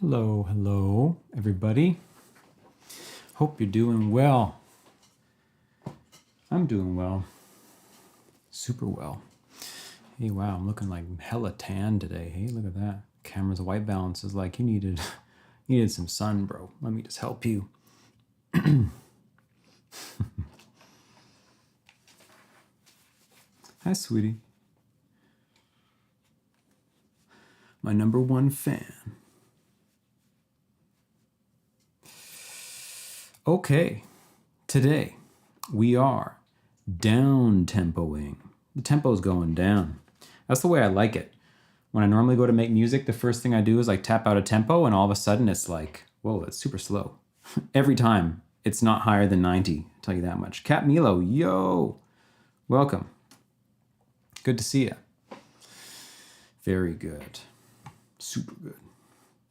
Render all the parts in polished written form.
Hello, hello, everybody. Hope you're doing well. I'm doing well. Super well. Hey, wow, I'm looking like hella tan today. Hey, look at that. Camera's white balance is like you needed some sun, bro. Let me just help you. Hi, sweetie. My number one fan. Okay, today we are down-tempoing. The tempo's going down. That's the way I like it. When I normally go to make music, the first thing I do is like tap out a tempo and all of a sudden it's like, whoa, that's super slow. Every time it's not higher than 90, I'll tell you that much. Cat Milo, yo, welcome. Good to see you. Very good. Super good.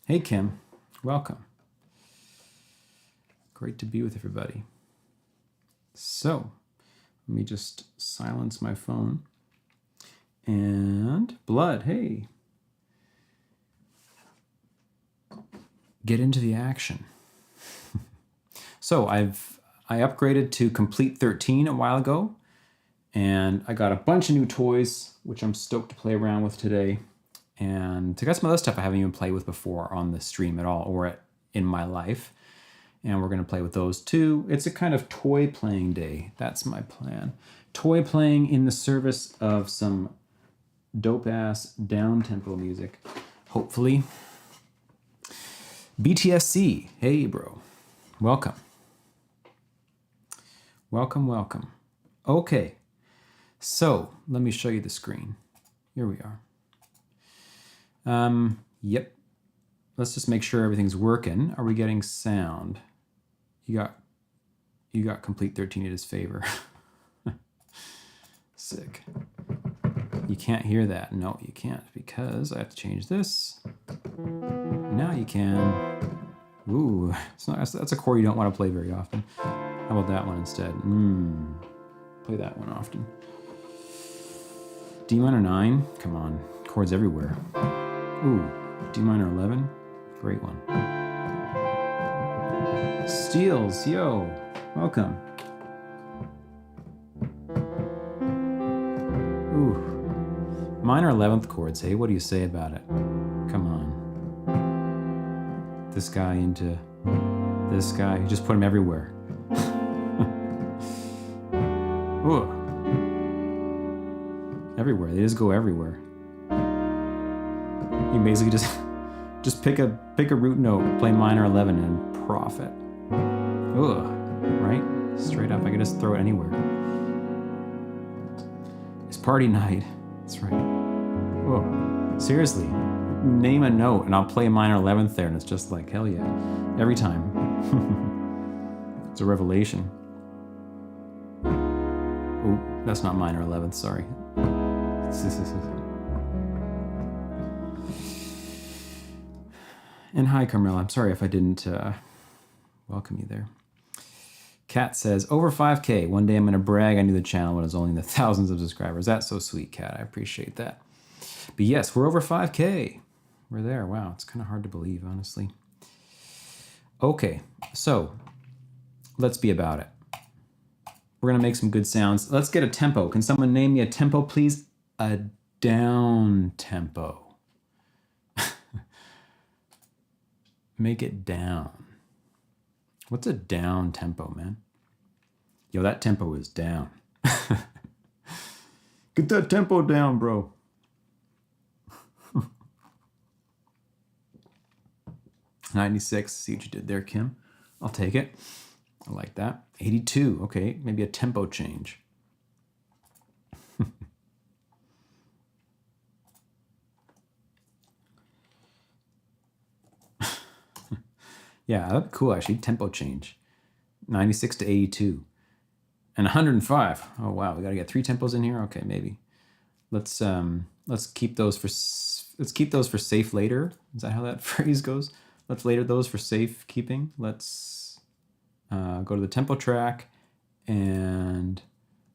Hey, Kim, welcome. Great to be with everybody. So, let me just silence my phone. And Blood, hey. Get into the action. So, I upgraded to Complete 13 a while ago, and I got a bunch of new toys, which I'm stoked to play around with today. And I got some other stuff I haven't even played with before on the stream at all, or in my life. And we're going to play with those too. It's a kind of toy playing day. That's my plan. Toy playing in the service of some dope-ass down-tempo music, hopefully. BTSC, hey bro, welcome. Welcome, welcome. Okay, so let me show you the screen. Here we are. Yep. Let's just make sure everything's working. Are we getting sound? You got Complete 13 in his favor. Sick. You can't hear that. No, you can't, because I have to change this. Now you can. Ooh, that's a chord you don't want to play very often. How about that one instead? Play that one often. D minor 9, come on, chords everywhere. Ooh, D minor 11, great one. Steels, yo, welcome. Ooh, minor 11th chords, hey, what do you say about it? Come on. This guy into this guy, just put him everywhere. Ooh. Everywhere, they just go everywhere. You basically just pick a root note, play minor 11 and profit. Ugh, right? Straight up, I can just throw it anywhere. It's party night. That's right. Whoa, seriously, name a note and I'll play minor 11th there and it's just like, hell yeah, every time. It's a revelation. Oh, that's not minor 11th, sorry. And hi, Carmela. I'm sorry if I didn't welcome you there. Kat says, over 5K. One day I'm going to brag I knew the channel when it was only in the thousands of subscribers. That's so sweet, Kat. I appreciate that. But yes, we're over 5K. We're there. Wow, it's kind of hard to believe, honestly. Okay, so let's be about it. We're going to make some good sounds. Let's get a tempo. Can someone name me a tempo, please? A down tempo. Make it down. What's a down tempo, man? Yo, that tempo is down. Get that tempo down, bro. 96, see what you did there, Kim. I'll take it. I like that. 82, okay, maybe a tempo change. Yeah, that'd be cool, actually. Tempo change. 96 to 82. And 105. Oh, wow. We got to get 3 tempos in here? Okay, maybe. Let's keep those for safe later. Is that how that phrase goes? Let's later those for safe keeping. Let's go to the tempo track, and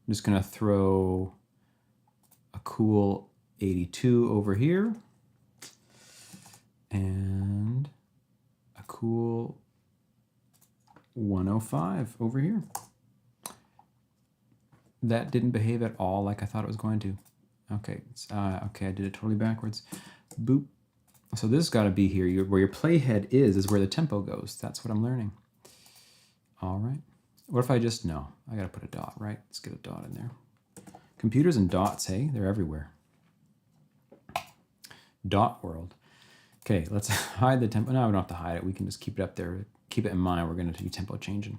I'm just going to throw a cool 82 over here. And cool 105 over here. That didn't behave at all like I thought it was going to. Okay, okay, I did it totally backwards. Boop. So this has got to be here. Where your playhead is where the tempo goes. That's what I'm learning. All right. What if I just, no, I got to put a dot, right? Let's get a dot in there. Computers and dots, hey, they're everywhere. Dot world. Okay, let's hide the tempo. No, we don't have to hide it. We can just keep it up there. Keep it in mind. We're going to do tempo changing.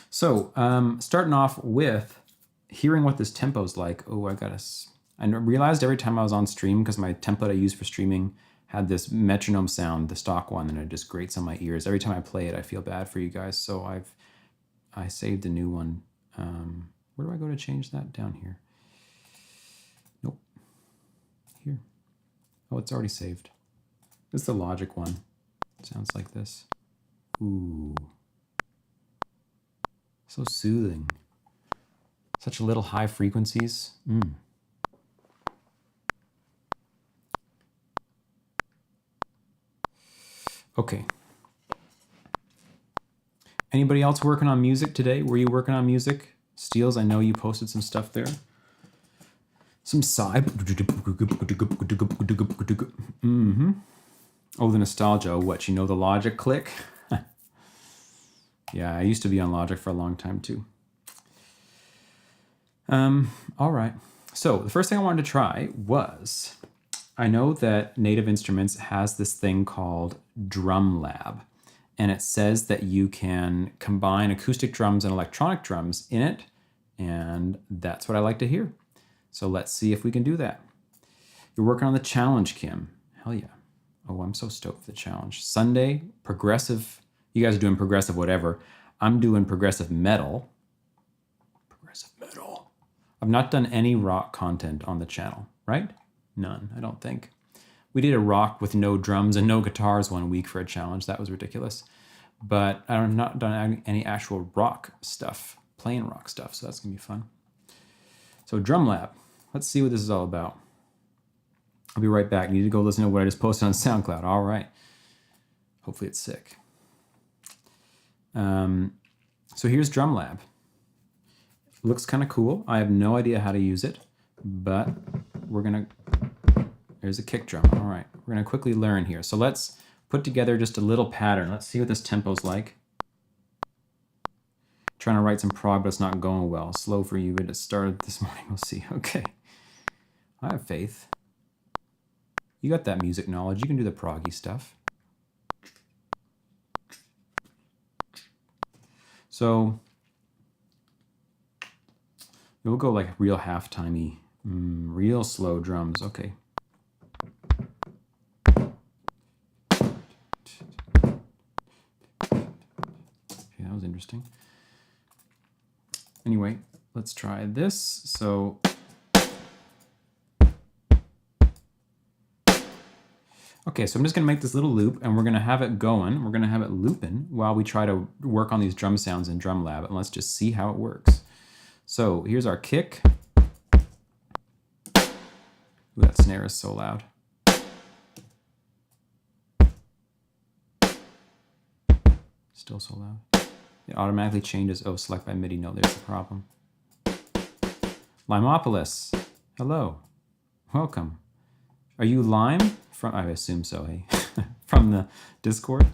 So starting off with hearing what this tempo is like. Oh, I realized every time I was on stream, because my template I use for streaming had this metronome sound, the stock one, and it just grates on my ears. Every time I play it, I feel bad for you guys. So I saved a new one. Where do I go to change that? Down here. Nope. Here. Oh, it's already saved. This is the Logic one. It sounds like this. Ooh. So soothing. Such little high frequencies. Okay. Anybody else working on music today? Were you working on music? Steels, I know you posted some stuff there. Some side. Oh, the nostalgia. What, you know the Logic click? Yeah, I used to be on Logic for a long time too. All right. So the first thing I wanted to try was, I know that Native Instruments has this thing called Drum Lab, and it says that you can combine acoustic drums and electronic drums in it, and that's what I like to hear. So let's see if we can do that. You're working on the challenge, Kim. Hell yeah. Oh, I'm so stoked for the challenge. Sunday, progressive. You guys are doing progressive whatever. I'm doing progressive metal. Progressive metal. I've not done any rock content on the channel, right? None, I don't think. We did a rock with no drums and no guitars one week for a challenge. That was ridiculous. But I've not done any actual rock stuff, playing rock stuff, so that's gonna be fun. So Drum Lab, let's see what this is all about. I'll be right back. You need to go listen to what I just posted on SoundCloud. All right. Hopefully it's sick. So here's Drum Lab. Looks kind of cool. I have no idea how to use it, but there's a kick drum. All right, we're gonna quickly learn here. So let's put together just a little pattern. Let's see what this tempo's like. Trying to write some prog, but it's not going well. Slow for you, but it started this morning. We'll see. Okay, I have faith. You got that music knowledge. You can do the proggy stuff. So we'll go like real half-timey, real slow drums. Okay. Okay, that was interesting. Anyway, let's try this. So okay, so I'm just gonna make this little loop and we're gonna have it going. We're gonna have it looping while we try to work on these drum sounds in Drum Lab, and let's just see how it works. So here's our kick. Ooh, that snare is so loud. Still so loud. It automatically changes. Oh, select by MIDI. No, there's the problem. Limopolis, hello, welcome. Are you Lime? I assume so, hey? From the Discord?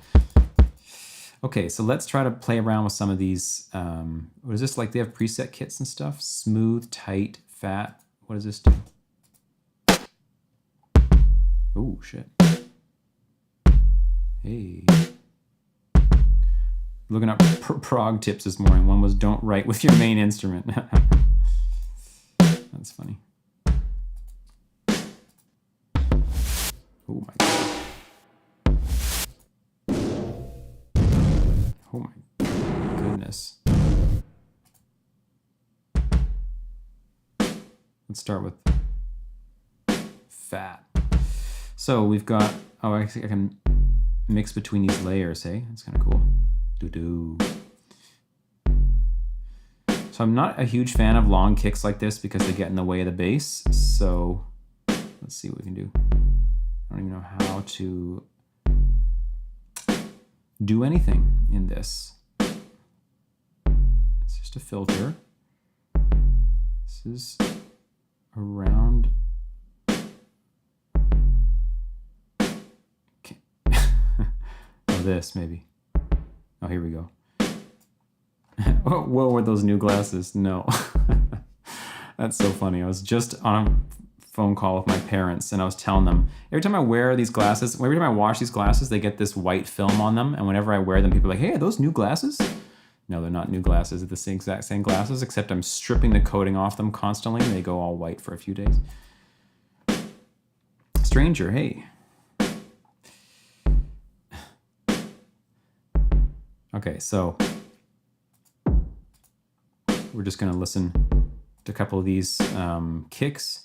Okay, so let's try to play around with some of these. What is this, like they have preset kits and stuff? Smooth, tight, fat. What does this do? Oh, shit. Hey. Looking up prog tips this morning. One was don't write with your main instrument. That's funny. Oh my god. Oh my goodness. Let's start with fat. So we've got, oh, I can mix between these layers, hey? That's kind of cool. Doo-doo. So I'm not a huge fan of long kicks like this because they get in the way of the bass. So let's see what we can do. I don't even know how to do anything in this. It's just a filter. This is around. Okay. Oh, this maybe. Oh, here we go. What were those new glasses? No. That's so funny. I was just on a phone call with my parents and I was telling them, every time I wear these glasses, every time I wash these glasses, they get this white film on them. And whenever I wear them, people are like, hey, are those new glasses? No, they're not new glasses. They're the exact same glasses, except I'm stripping the coating off them constantly and they go all white for a few days. Stranger, hey. Okay, so we're just gonna listen to a couple of these kicks.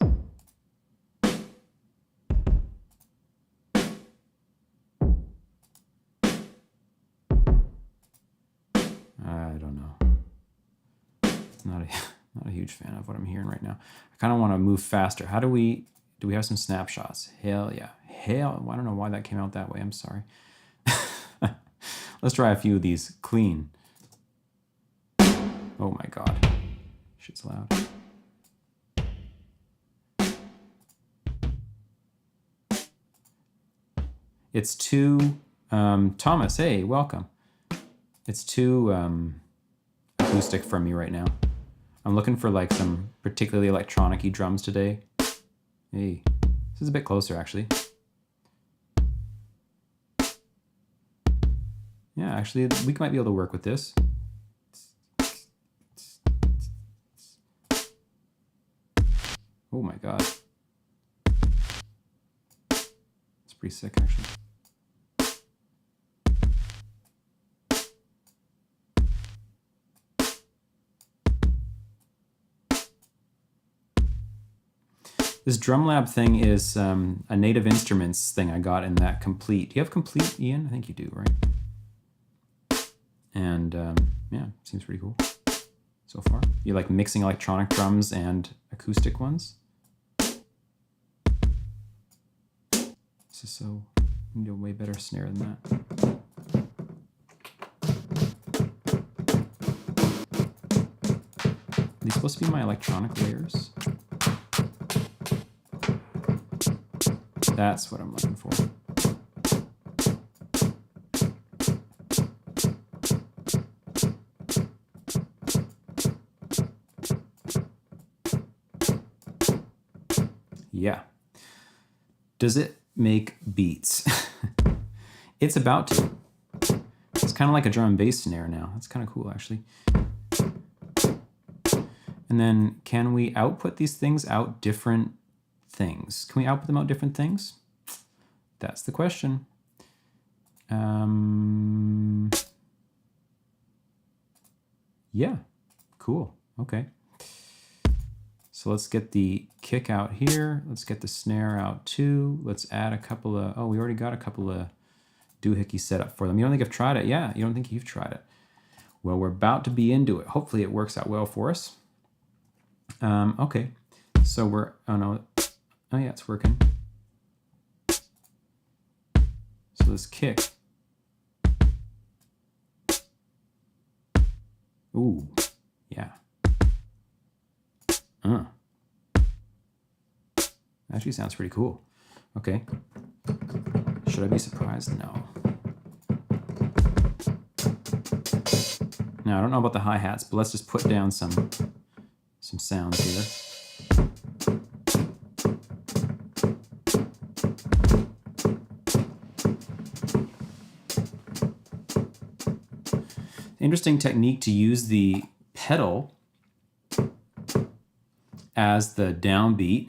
I don't know. Not a huge fan of what I'm hearing right now. I kind of want to move faster. How do we have some snapshots? Hell yeah. Hell, I don't know why that came out that way. I'm sorry. Let's try a few of these clean. Oh my God. Shit's loud. It's too, Thomas, hey, welcome. It's too acoustic for me right now. I'm looking for like some particularly electronic-y drums today. Hey, this is a bit closer actually. Yeah, actually, we might be able to work with this. Oh my God. It's pretty sick actually. This Drum Lab thing is a Native Instruments thing I got in that Complete. Do you have Complete, Ian? I think you do, right? And yeah, seems pretty cool so far. You like mixing electronic drums and acoustic ones? This is so, you need a way better snare than that. Are these supposed to be my electronic layers? That's what I'm looking for. Yeah. Does it make beats? It's about to. It's kind of like a drum and bass snare now. That's kind of cool, actually. And then can we output these things out different things? Can we output them out different things? That's the question. Yeah, cool. Okay. So let's get the kick out here. Let's get the snare out too. Let's add a couple of, oh, we already got a couple of doohickeys set up for them. You don't think I've tried it? Yeah, you don't think you've tried it. Well, we're about to be into it. Hopefully it works out well for us. Okay, so we're, oh no, oh yeah, it's working. So this kick. Ooh, yeah. Actually sounds pretty cool. Okay. Should I be surprised? No. Now, I don't know about the hi-hats, but let's just put down some sounds here. Interesting technique to use the pedal as the downbeat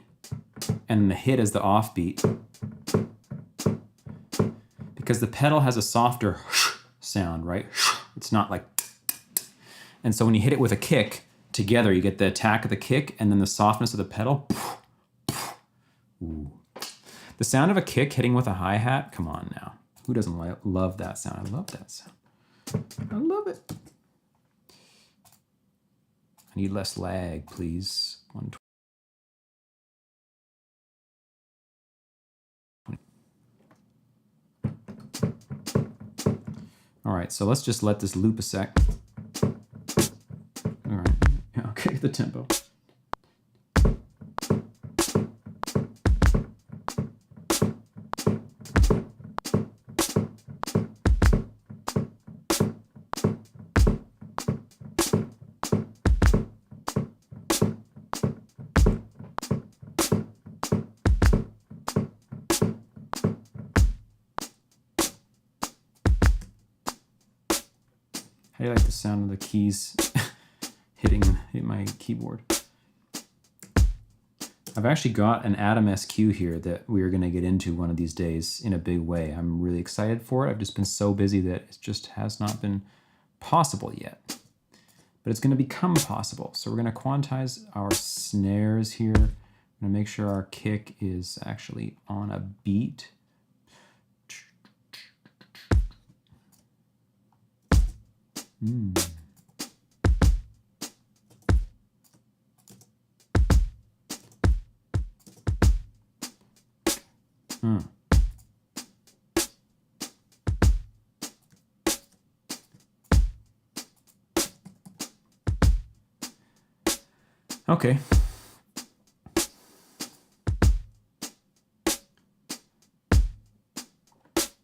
and the hit as the offbeat, because the pedal has a softer sound, right? It's not like, and so when you hit it with a kick together, you get the attack of the kick and then the softness of the pedal. Ooh. The sound of a kick hitting with a hi-hat, come on now. Who doesn't love that sound? I love that sound. I love it. I need less lag, please. 120. All right, so let's just let this loop a sec. All right, yeah, okay, the tempo. How do you like the sound of the keys hitting my keyboard? I've actually got an Atom SQ here that we are going to get into one of these days in a big way. I'm really excited for it. I've just been so busy that it just has not been possible yet. But it's going to become possible. So we're going to quantize our snares here. I'm going to make sure our kick is actually on a beat. Okay.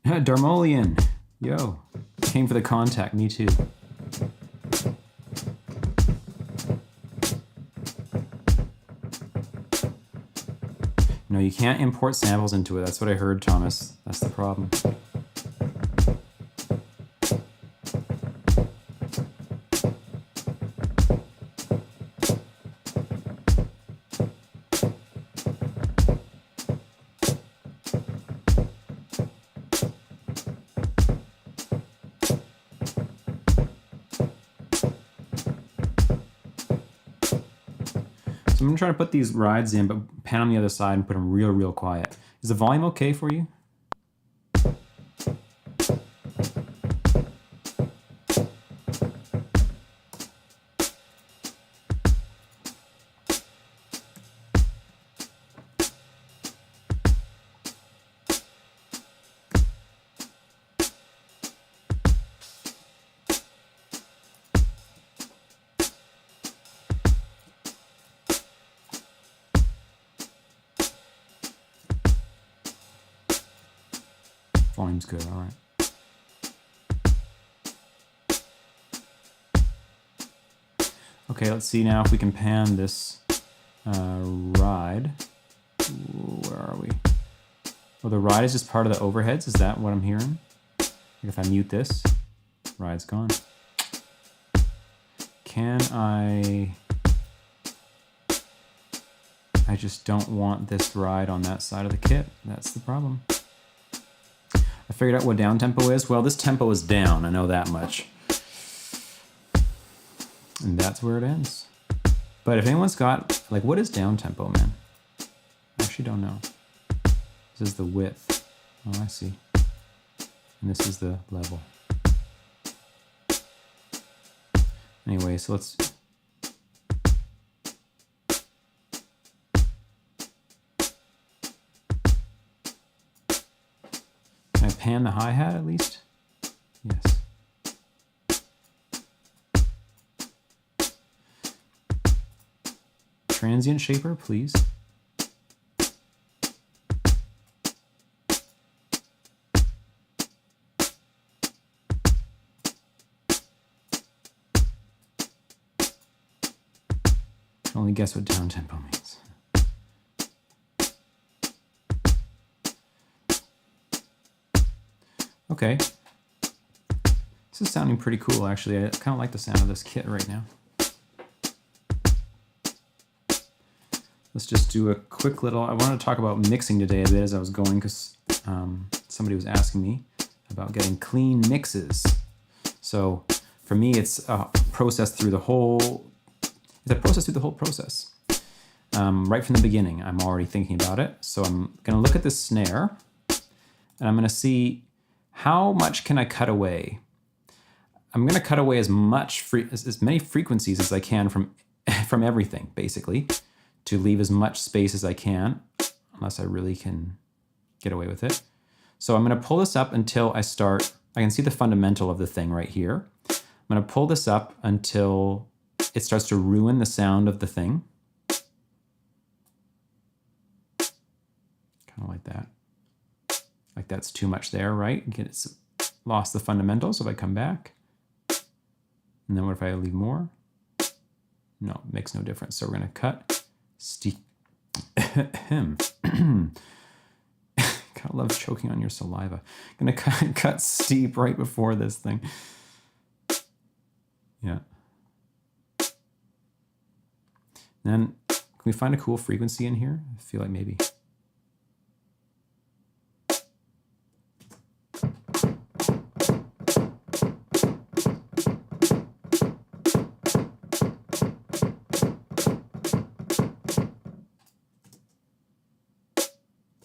Darmolian, yo, came for the contact, me too. No, you can't import samples into it. That's what I heard, Thomas. That's the problem. So I'm gonna try to put these rides in, but pan on the other side and put them real quiet. Is the volume okay for you? Volume's good, all right. Okay, let's see now if we can pan this ride. Where are we? Oh, the ride is just part of the overheads? Is that what I'm hearing? Like if I mute this, ride's gone. Can I just don't want this ride on that side of the kit. That's the problem. I figured out what downtempo is. Well, this tempo is down, I know that much. And that's where it ends. But if anyone's got, like, what is downtempo, man? I actually don't know. This is the width. Oh, I see. And this is the level. Anyway, so let's... Can I pan the hi-hat at least? Yes. Transient shaper, please. I can only guess what downtempo means. Okay. This is sounding pretty cool, actually. I kind of like the sound of this kit right now. Let's just do a quick little... I wanted to talk about mixing today a bit as I was going, because somebody was asking me about getting clean mixes. So for me, it's a process through the whole... It's a process through the whole process. Right from the beginning, I'm already thinking about it. So I'm going to look at this snare, and I'm going to see how much can I cut away. I'm going to cut away as many frequencies as I can from everything, basically, to leave as much space as I can, unless I really can get away with it. So I'm going to pull this up until I start I can see the fundamental of the thing right here. I'm going to pull this up until it starts to ruin the sound of the thing. Kind of like that. Like that's too much there, right? It's lost the fundamentals. So if I come back, and then what if I leave more? No, it makes no difference. So we're going to cut steep. God, I love choking on your saliva. I'm going to cut steep right before this thing. Yeah. Then, can we find a cool frequency in here? I feel like maybe.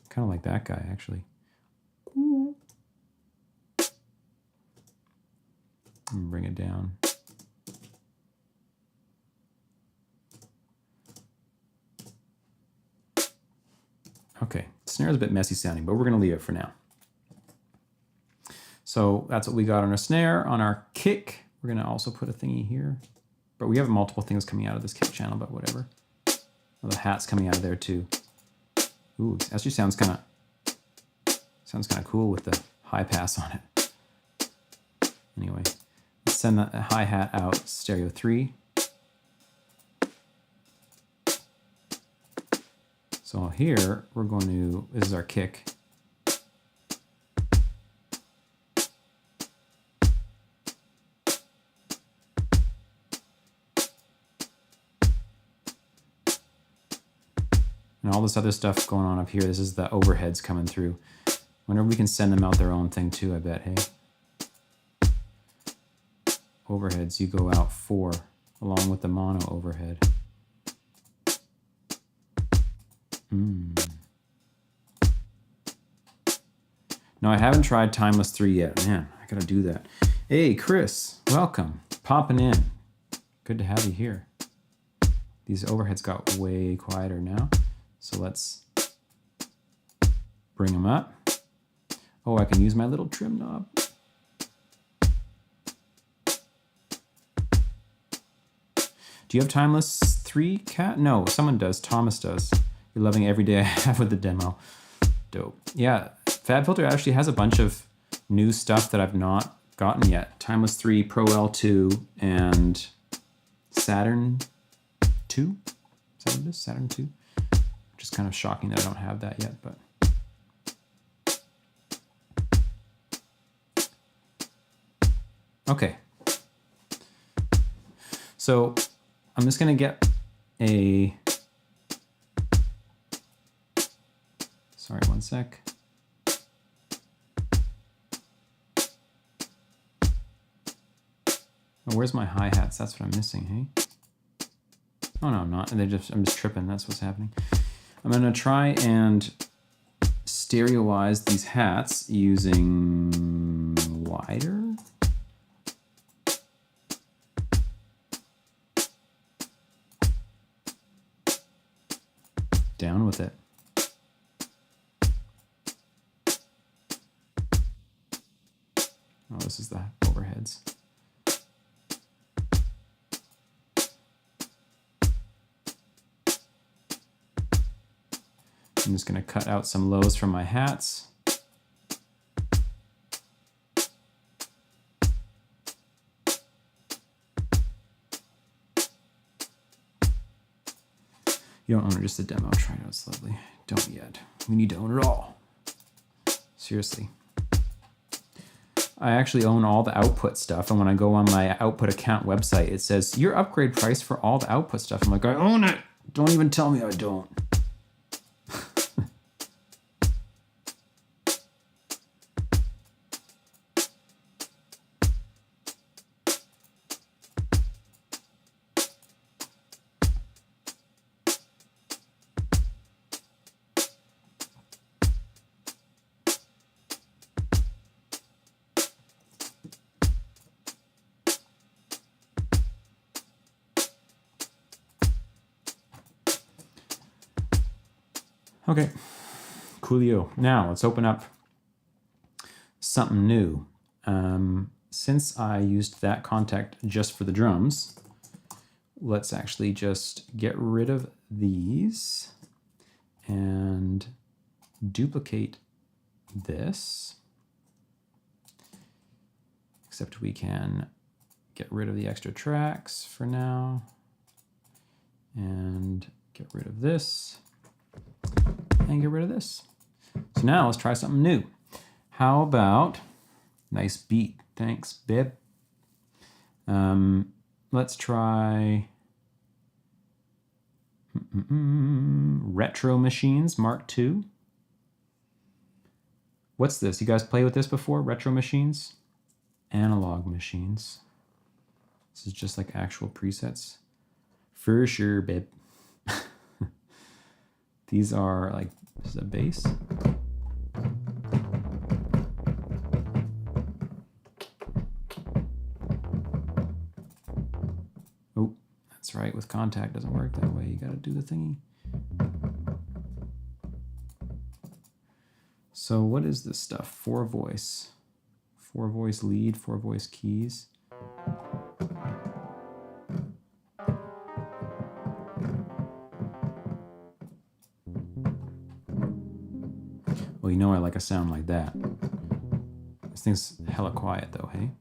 Kind of like that guy, actually. And bring it down. Okay, snare is a bit messy sounding, but we're going to leave it for now. So that's what we got on our snare. On our kick, we're going to also put a thingy here. But we have multiple things coming out of this kick channel, but whatever. Oh, the hat's coming out of there too. Ooh, it actually sounds kind of cool with the high pass on it. Anyway, let's send the hi-hat out stereo 3. So here we're going to, this is our kick. And all this other stuff going on up here, this is the overheads coming through. Wonder if we can send them out their own thing too, I bet, hey? Overheads, you go out 4, along with the mono overhead. No, I haven't tried Timeless 3 yet. Man, I gotta do that. Hey, Chris, welcome. Popping in. Good to have you here. These overheads got way quieter now. So let's bring them up. Oh, I can use my little trim knob. Do you have Timeless 3, Kat? No, someone does. Thomas does. You're loving every day I have with the demo. Dope. Yeah, FabFilter actually has a bunch of new stuff that I've not gotten yet. Timeless 3, Pro L2, and Saturn 2? Is that what it is? Saturn 2? Which is kind of shocking that I don't have that yet, but. Okay. So I'm just gonna get a, sorry, one sec. Oh, where's my hi-hats? That's what I'm missing, hey? Oh no, I'm not. I'm just tripping. That's what's happening. I'm gonna try and stereoize these hats using wider. Down with it. Oh, this is the overheads. I'm just going to cut out some lows from my hats. You don't own it, just a demo. Try it out slowly. Don't yet. We need to own it all. Seriously. I actually own all the output stuff, and when I go on my output account website, it says, your upgrade price for all the output stuff. I'm like, I own it! Don't even tell me I don't. Okay, coolio. Now let's open up something new. Since I used that contact just for the drums, let's actually just get rid of these and duplicate this. Except we can get rid of the extra tracks for now and get rid of this and get rid of this. So now let's try something new. How about, nice beat, thanks, babe. Let's try Retro Machines Mark II. What's this? You guys play with this before? Retro Machines? Analog machines. This is just like actual presets. For sure, babe. These are like, this is a bass. Oh, that's right. With contact, doesn't work that way. You got to do the thingy. So what is this stuff? 4 voice. 4 voice lead, 4 voice keys. Well, you know I like a sound like that. This thing's hella quiet though, hey?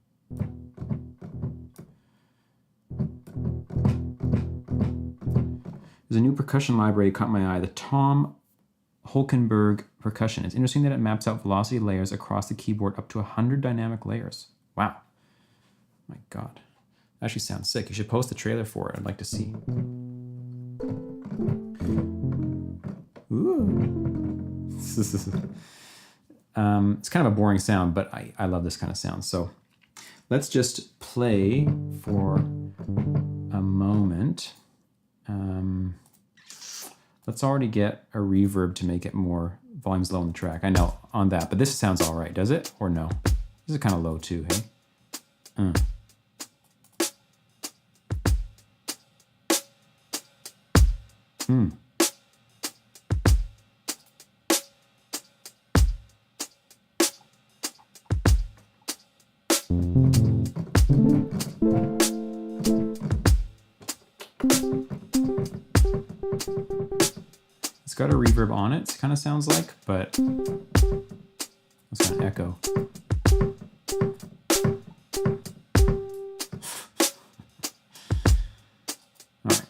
There's a new percussion library caught my eye, the Tom Holkenberg percussion. It's interesting that it maps out velocity layers across the keyboard up to 100 dynamic layers. Wow. My God. That actually sounds sick. You should post the trailer for it. I'd like to see. Ooh. It's kind of a boring sound, but I love this kind of sound. So let's just play for a moment. Let's already get a reverb to make it more volumes low on the track. I know on that, but this sounds all right, does it? Or no? This is kind of low too, hey? It's got a reverb on it, it kind of sounds like, but it's got an echo. All right.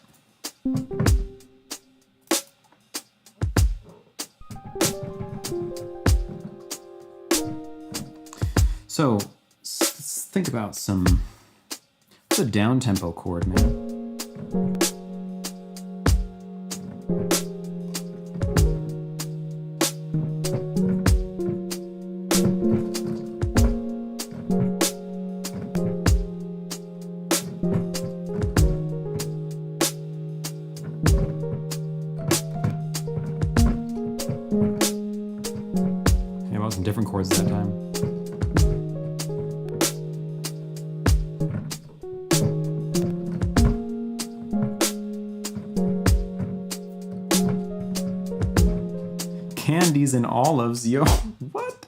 So let's think about what's a downtempo chord, man? Some different chords that time. Candies and olives, yo, what?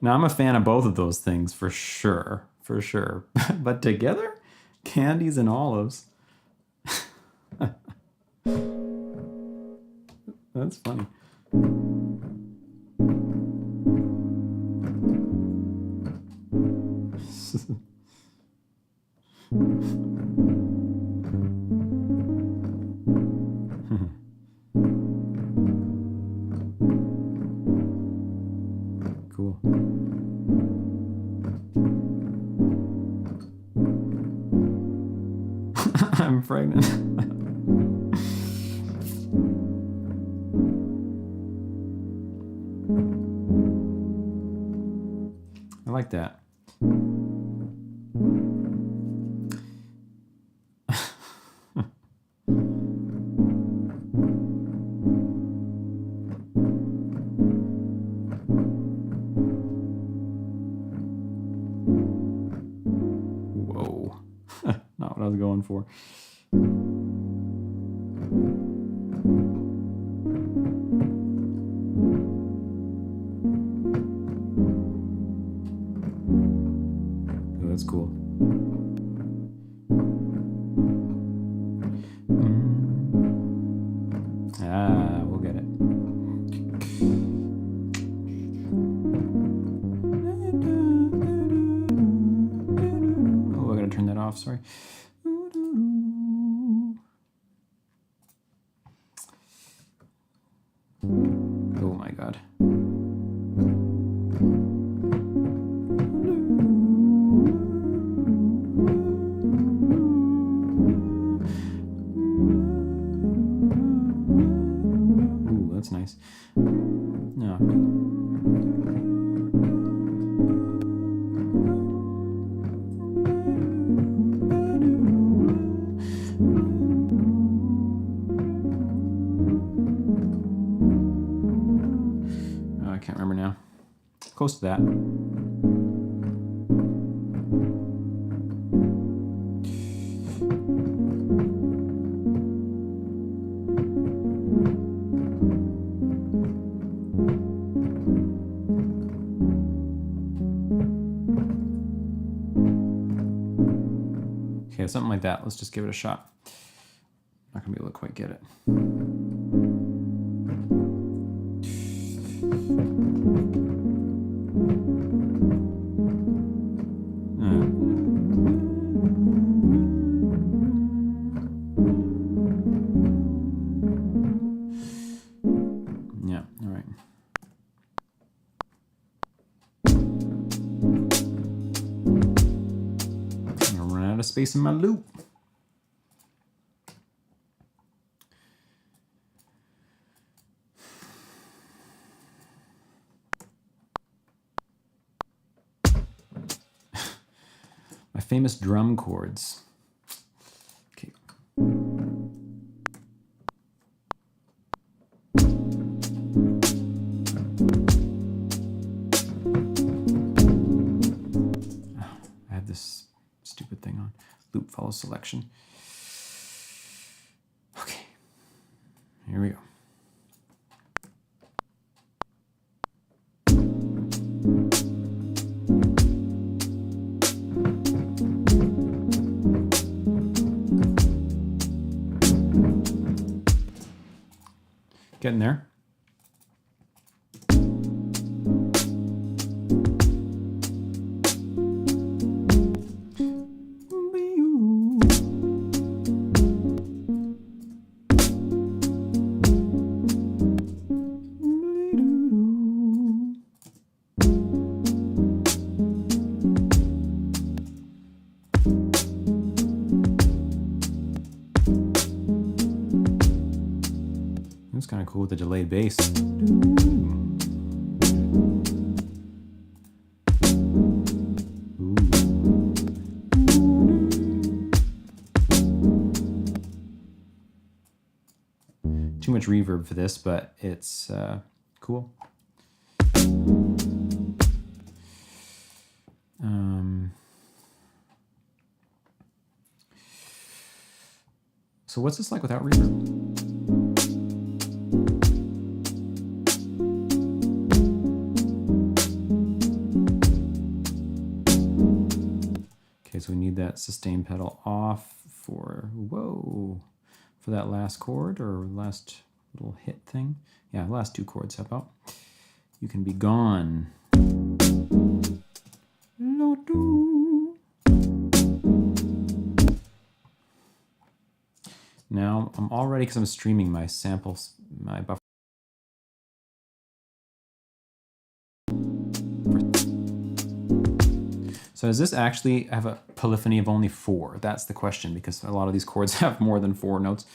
Now I'm a fan of both of those things for sure, but together, candies and olives. That's funny. Cool. I'm pregnant. I like that. Whoa. Not what I was going for. That's cool. Ah, we'll get it. Oh, I gotta turn that off, sorry. Oh my God. Ooh, that's nice. No. Oh, I can't remember now. Close to that. Okay, something like that. Let's just give it a shot. Not gonna be able to quite get it. Yeah, all right. I'm gonna run out of space in my loop. My famous drum chords. Okay. I have this stupid thing on. Loop follows selection. Okay. Here we go. Getting there. It's kind of cool with the delayed bass. Too much reverb for this, but it's cool. So what's this like without reverb? Okay, so we need that sustain pedal off for, whoa, for that last chord or last little hit thing. Yeah, last two chords, how about? You can be gone. Now I'm already, because I'm streaming my samples, my buffer. So does this actually have a polyphony of only 4? That's the question, because a lot of these chords have more than 4 notes.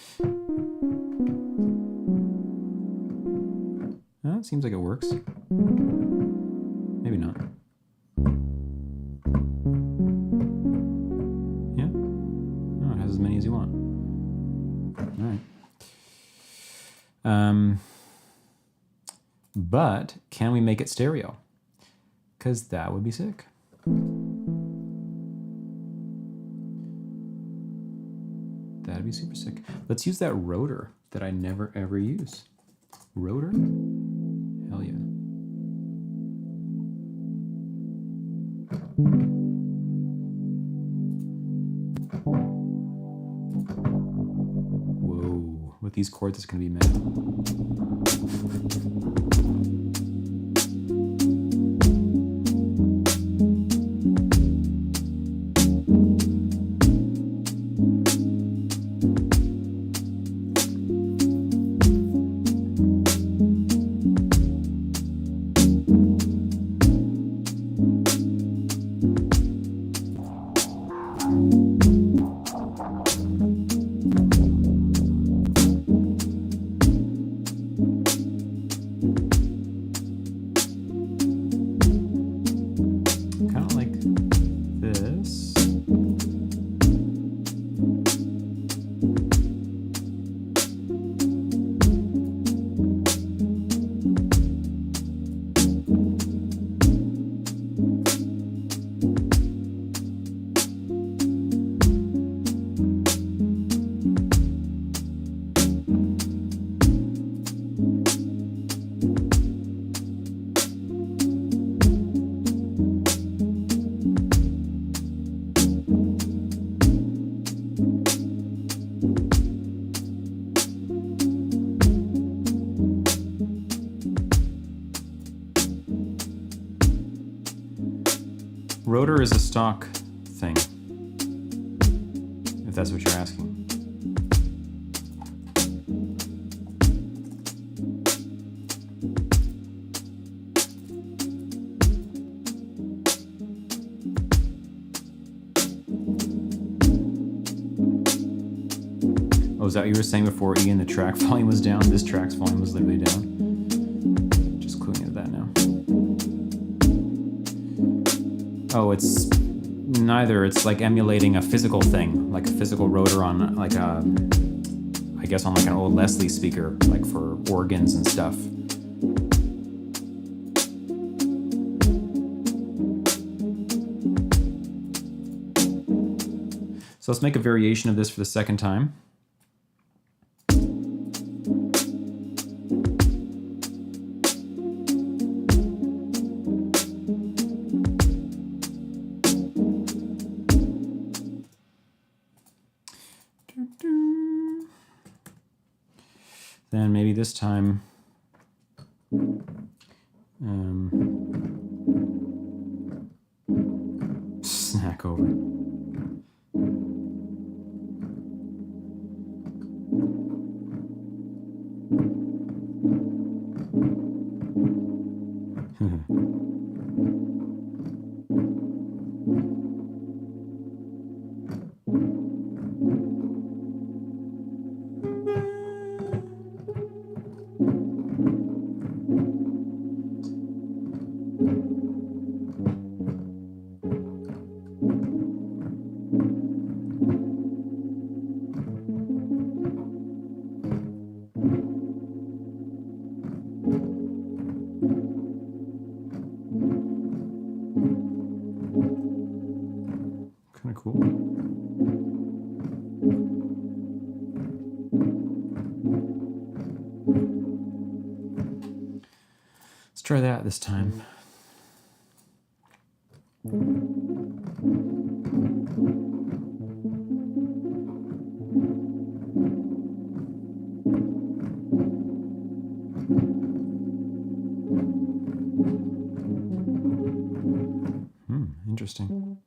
Well, it seems like it works. Maybe not. Yeah? Oh, it has as many as you want. All right. But can we make it stereo? Because that would be sick. That'd be super sick. Let's use that rotor that I never ever use. Rotor? Hell yeah. with these chords, it's going to be mid. Kind of like this. Rotor is a stock thing, if that's what you're asking. Oh, is that what you were saying before, Ian? The track volume was down? This track's volume was literally down. Just cluing into that now. Oh, it's neither. It's like emulating a physical thing, like a physical rotor on like a, I guess on like an old Leslie speaker, like for organs and stuff. So let's make a variation of this for the second time. Then maybe this time, snack over. Kind of cool. Let's try that this time. Interesting.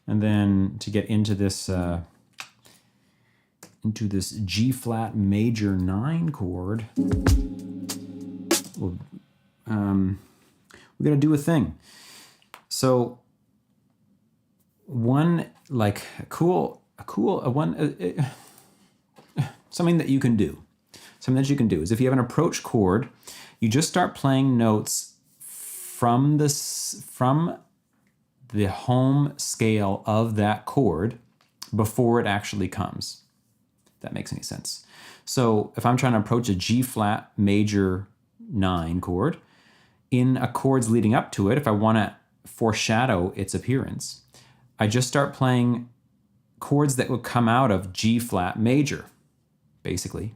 And then to get into this G flat major 9 chord, we're gonna do a thing. So one like something that you can do. Something that you can do is if you have an approach chord, you just start playing notes from the home scale of that chord before it actually comes. If that makes any sense. So if I'm trying to approach a G flat major 9 chord, in a chords leading up to it, if I want to foreshadow its appearance, I just start playing chords that would come out of G flat major, basically,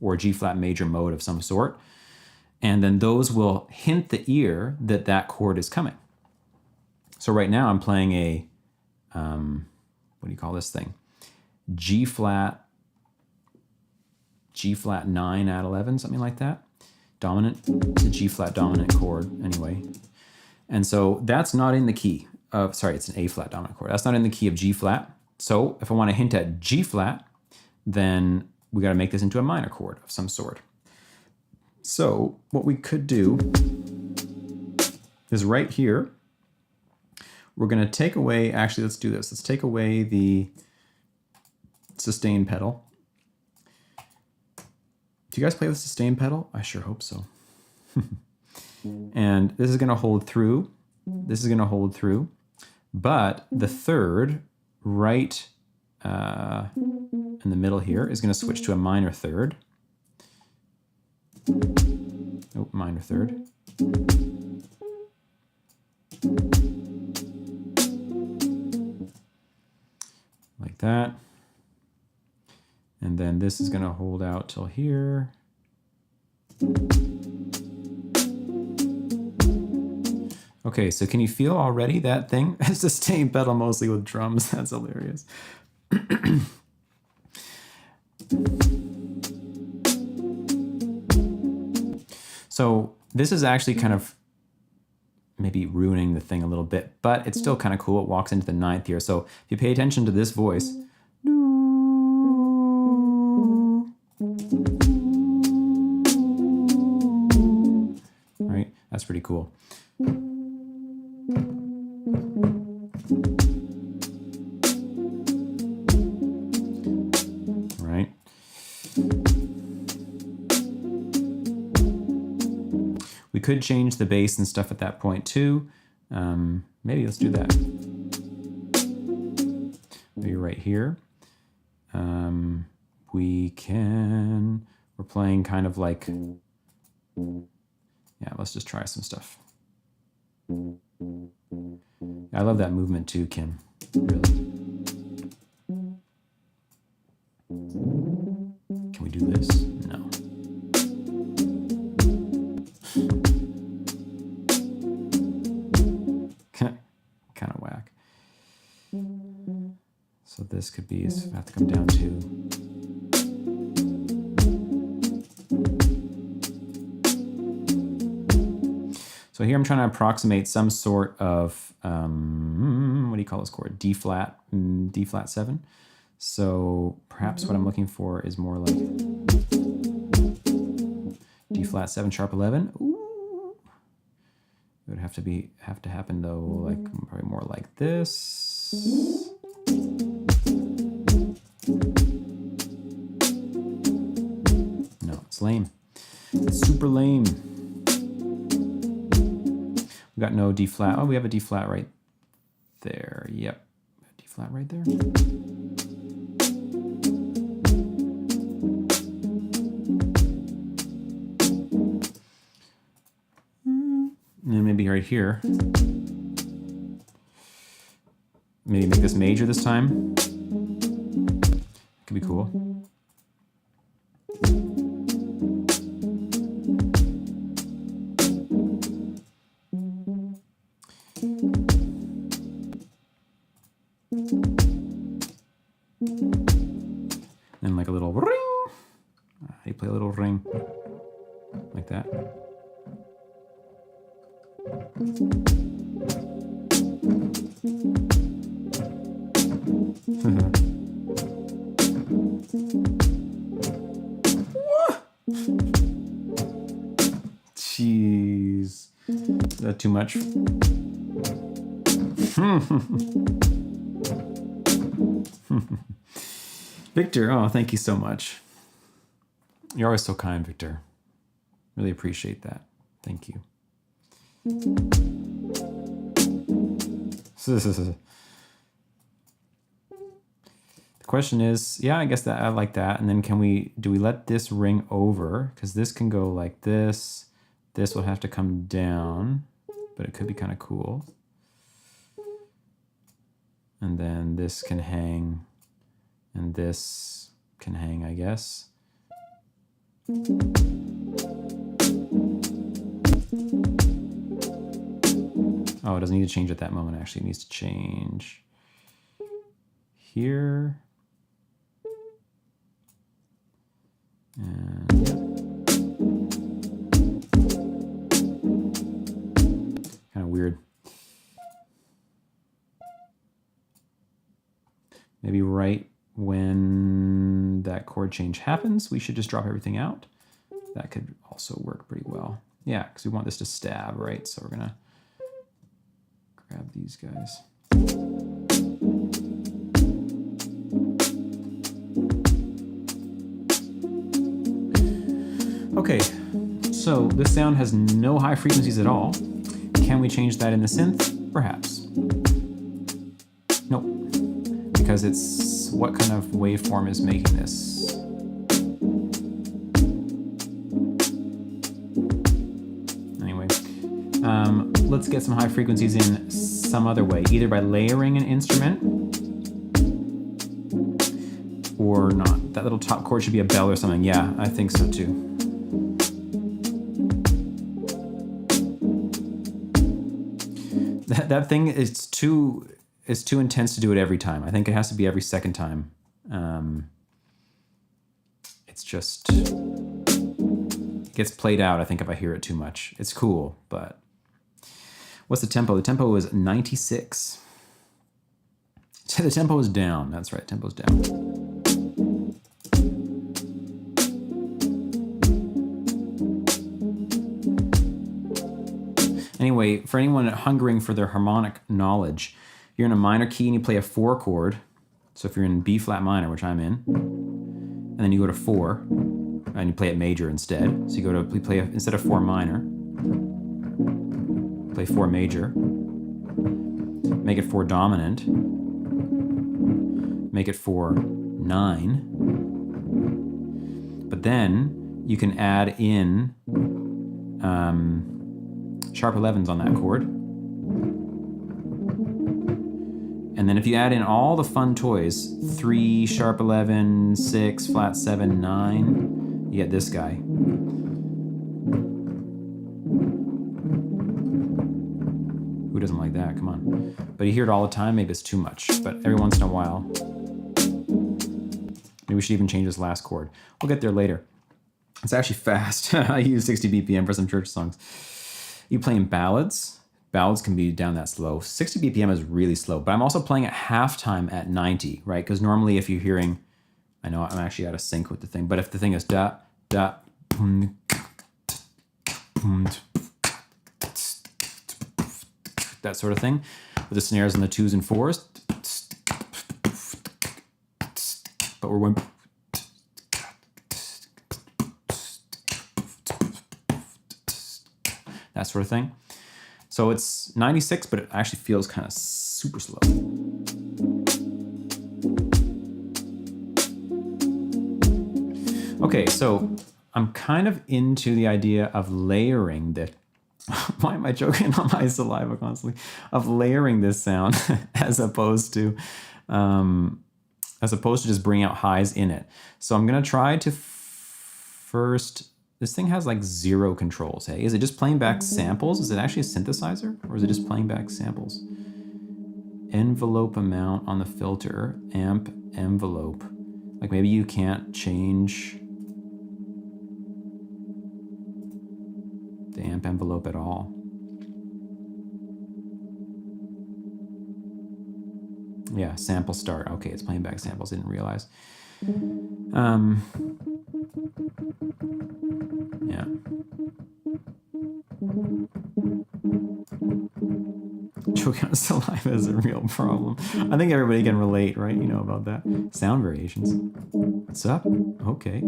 or G flat major mode of some sort. And then those will hint the ear that that chord is coming. So right now I'm playing a, what do you call this thing? G flat 9 out 11, something like that. Dominant, the G flat dominant chord anyway. And so that's not in the key of, sorry, it's an A flat dominant chord. That's not in the key of G flat. So if I want to hint at G flat, then we got to make this into a minor chord of some sort. So what we could do is right here, we're going to take away, actually let's do this. Let's take away the sustain pedal. Do you guys play with sustain pedal? I sure hope so. And this is going to hold through. This is going to hold through. But the third right in the middle here is going to switch to a minor third. Oh, minor third. Like that. And then this is going to hold out till here. Okay, so can you feel already that thing? Sustain pedal mostly with drums. That's hilarious. So this is actually kind of maybe ruining the thing a little bit, but it's still kind of cool. It walks into the ninth here. So if you pay attention to this voice, right? That's pretty cool. Right? We could change the bass and stuff at that point too. Maybe let's do that. Maybe right here. We're playing kind of like, yeah, let's just try some stuff. I love that movement too, Kim. Really. Can we do this? No. Kind of whack. So this could be, I have to come down to. So here I'm trying to approximate some sort of, what do you call this chord? D flat 7. So perhaps what I'm looking for is more like D flat 7 sharp 11. Ooh. It would have to happen though, like probably more like this. No, it's lame. It's super lame. We got no D flat. Oh, we have a D flat right there. Yep, D flat right there. And maybe right here. Maybe make this major this time. Could be cool. And like a little ring. You play a little ring like that. Jeez. Is that too much? Victor, oh, thank you so much. You're always so kind, Victor. Really appreciate that. Thank you. The question is, yeah, I guess that I like that. And then do we let this ring over? Because this can go like this. This will have to come down, but it could be kind of cool. And then this can hang And this can hang, I guess. Oh, it doesn't need to change at that moment, actually. It needs to change here. And yeah. Kind of weird. Maybe right when that chord change happens, we should just drop everything out. That could also work pretty well. Yeah, because we want this to stab, right? So we're gonna grab these guys. Okay, so this sound has no high frequencies at all. Can we change that in the synth? Perhaps. Nope, because it's what kind of waveform is making this? Anyway, let's get some high frequencies in some other way, either by layering an instrument or not. That little top chord should be a bell or something. Yeah, I think so too. That thing is too intense to do it every time. I think it has to be every second time. It's just, it gets played out, I think, if I hear it too much. It's cool, but what's the tempo? The tempo is 96. So the tempo is down. That's right, tempo's down. Anyway, for anyone hungering for their harmonic knowledge, you're in a minor key and you play a 4 chord. So if you're in B flat minor, which I'm in, and then you go to 4, and you play it major instead. So you go to instead of 4 minor, play 4 major, make it 4 dominant, make it 4 9. But then you can add in sharp 11s on that chord. And then if you add in all the fun toys, 3, sharp 11, 6, flat 7, 9, you get this guy. Who doesn't like that? Come on. But you hear it all the time, maybe it's too much. But every once in a while, maybe we should even change this last chord. We'll get there later. It's actually fast. I use 60 BPM for some church songs. You playing ballads? Ballads can be down that slow. 60 BPM is really slow, but I'm also playing at halftime at 90, right? Because normally if you're hearing, I know I'm actually out of sync with the thing, but if the thing is da, da, that sort of thing, with the snares and the 2s and 4s, but we're going, that sort of thing. So it's 96, but it actually feels kind of super slow. Okay, so I'm kind of into the idea of layering the, why am I choking on my saliva constantly? Of layering this sound as opposed to just bringing out highs in it. So I'm gonna try to first, this thing has like 0 controls, hey? Is it just playing back samples? Is it actually a synthesizer? Or is it just playing back samples? Envelope amount on the filter, amp envelope. Like maybe you can't change the amp envelope at all. Yeah, sample start. Okay, it's playing back samples, didn't realize. Yeah. Choking on saliva is a real problem. I think everybody can relate, right? You know about that. Sound variations. What's up? Okay.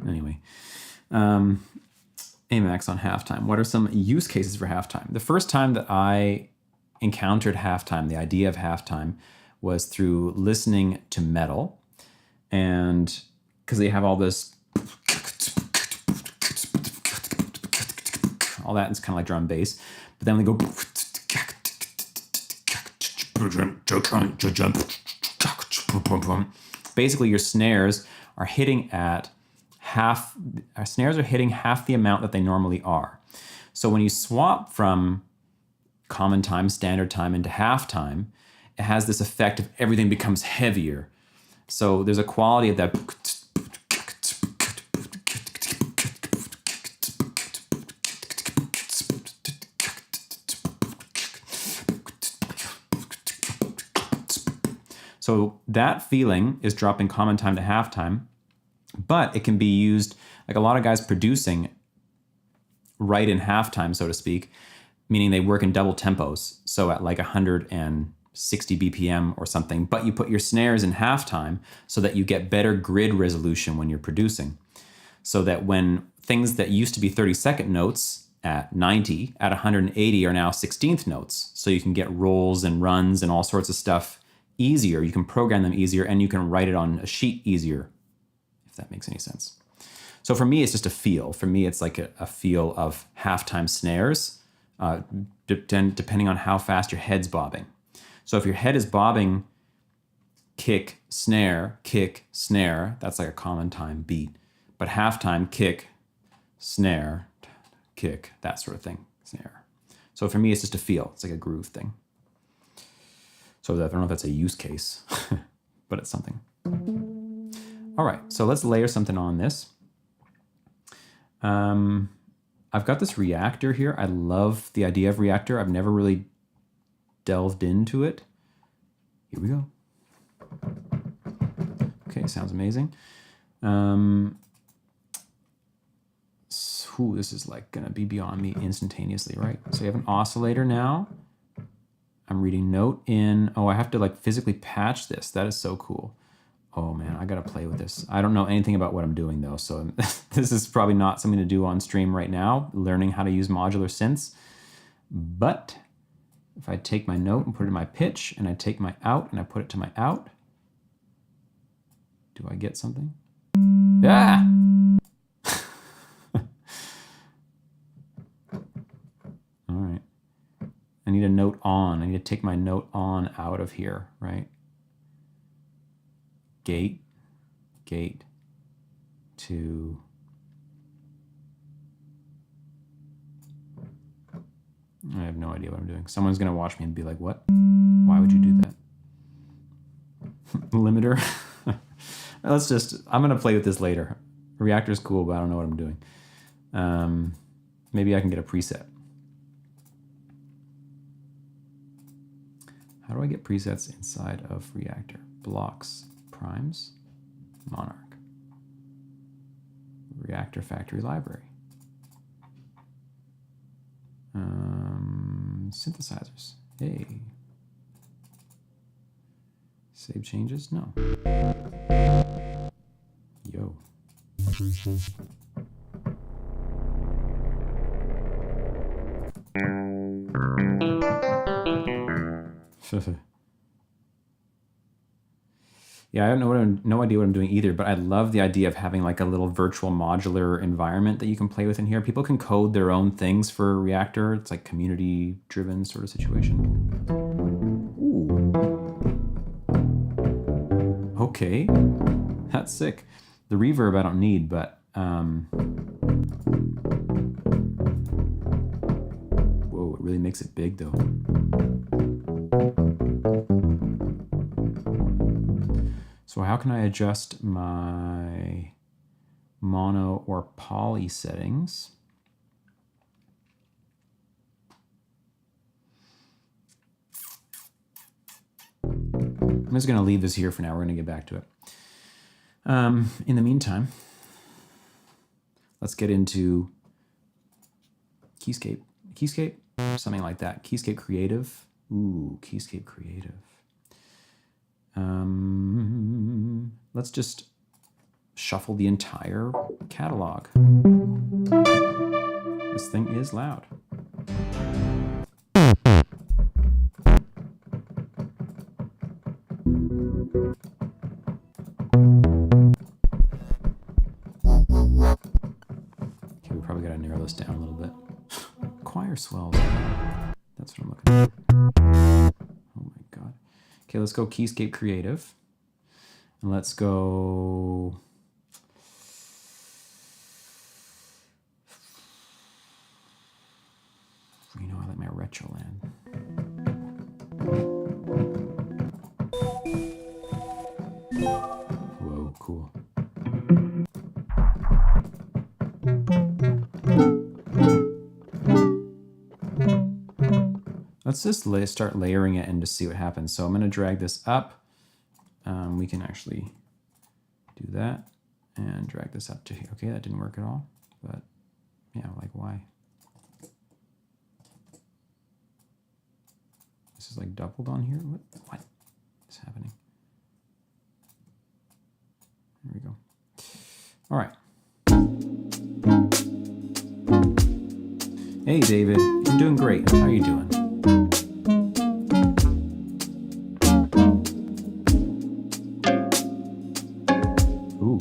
Anyway. AMAX on halftime. What are some use cases for halftime? The first time that I encountered halftime, the idea of halftime, was through listening to metal. And because they have all this, all that, it's kind of like drum bass. But then they go, Basically, your snares are hitting at half. Our snares are hitting half the amount that they normally are. So when you swap from common time, standard time into half time, it has this effect of everything becomes heavier. So there's a quality of that. So that feeling is dropping common time to halftime, but it can be used, like a lot of guys producing right in halftime, so to speak, meaning they work in double tempos. So at like 160 BPM or something, but you put your snares in halftime so that you get better grid resolution when you're producing. So that when things that used to be 30-second notes at 90, at 180 are now 16th notes. So you can get rolls and runs and all sorts of stuff easier. You can program them easier, and you can write it on a sheet easier, if that makes any sense. So for me, it's just a feel. For me, it's like a feel of halftime snares, depending on how fast your head's bobbing. So if your head is bobbing kick, snare, that's like a common time beat. But halftime, kick, snare, kick, that sort of thing, snare. So for me, it's just a feel. It's like a groove thing. So I don't know if that's a use case, but it's something. All right, so let's layer something on this. I've got this reactor here. I love the idea of reactor. I've never really delved into it. Here we go. Okay, sounds amazing. This is like gonna be beyond me instantaneously, right? So you have an oscillator now. I'm reading note in. Oh, I have to like physically patch this. That is so cool. Oh man, I gotta play with this. I don't know anything about what I'm doing though, so this is probably not something to do on stream right now, learning how to use modular synths. But if I take my note and put it in my pitch, and I take my out and I put it to my out, do I get something? Ah! All right. I need a note on. I need to take my note on out of here, right? Gate to I have no idea what I'm doing. Someone's gonna watch me and be like, what? Why would you do that? Limiter. I'm gonna play with this later. Reactor's cool, but I don't know what I'm doing. Maybe I can get a preset. How do I get presets inside of Reactor? Blocks, primes, Monarch, Reactor factory library, synthesizers. Hey, save changes? No. Yo. Yeah, I have no idea what I'm doing either, but I love the idea of having like a little virtual modular environment that you can play with in here. People can code their own things for Reactor. It's like community-driven sort of situation. Ooh. Okay, that's sick. The reverb I don't need, but whoa, it really makes it big though. So how can I adjust my mono or poly settings? I'm just going to leave this here for now. We're going to get back to it. In the meantime, let's get into Keyscape, something like that. Keyscape Creative. Ooh, Keyscape Creative. Let's just shuffle the entire catalog. This thing is loud. Okay, we probably gotta narrow this down a little bit. Choir swells. That's what I'm looking for. Oh my God. Okay, let's go Keyscape Creative. And let's go... You know, I like my retro land. Whoa, cool. Let's just start layering it and just see what happens. So I'm going to drag this up. We can actually do that and drag this up to here. Okay, that didn't work at all, but yeah, like why? This is like doubled on here. What is happening? There we go. All right. Hey, David. I'm doing great. How are you doing? Ooh.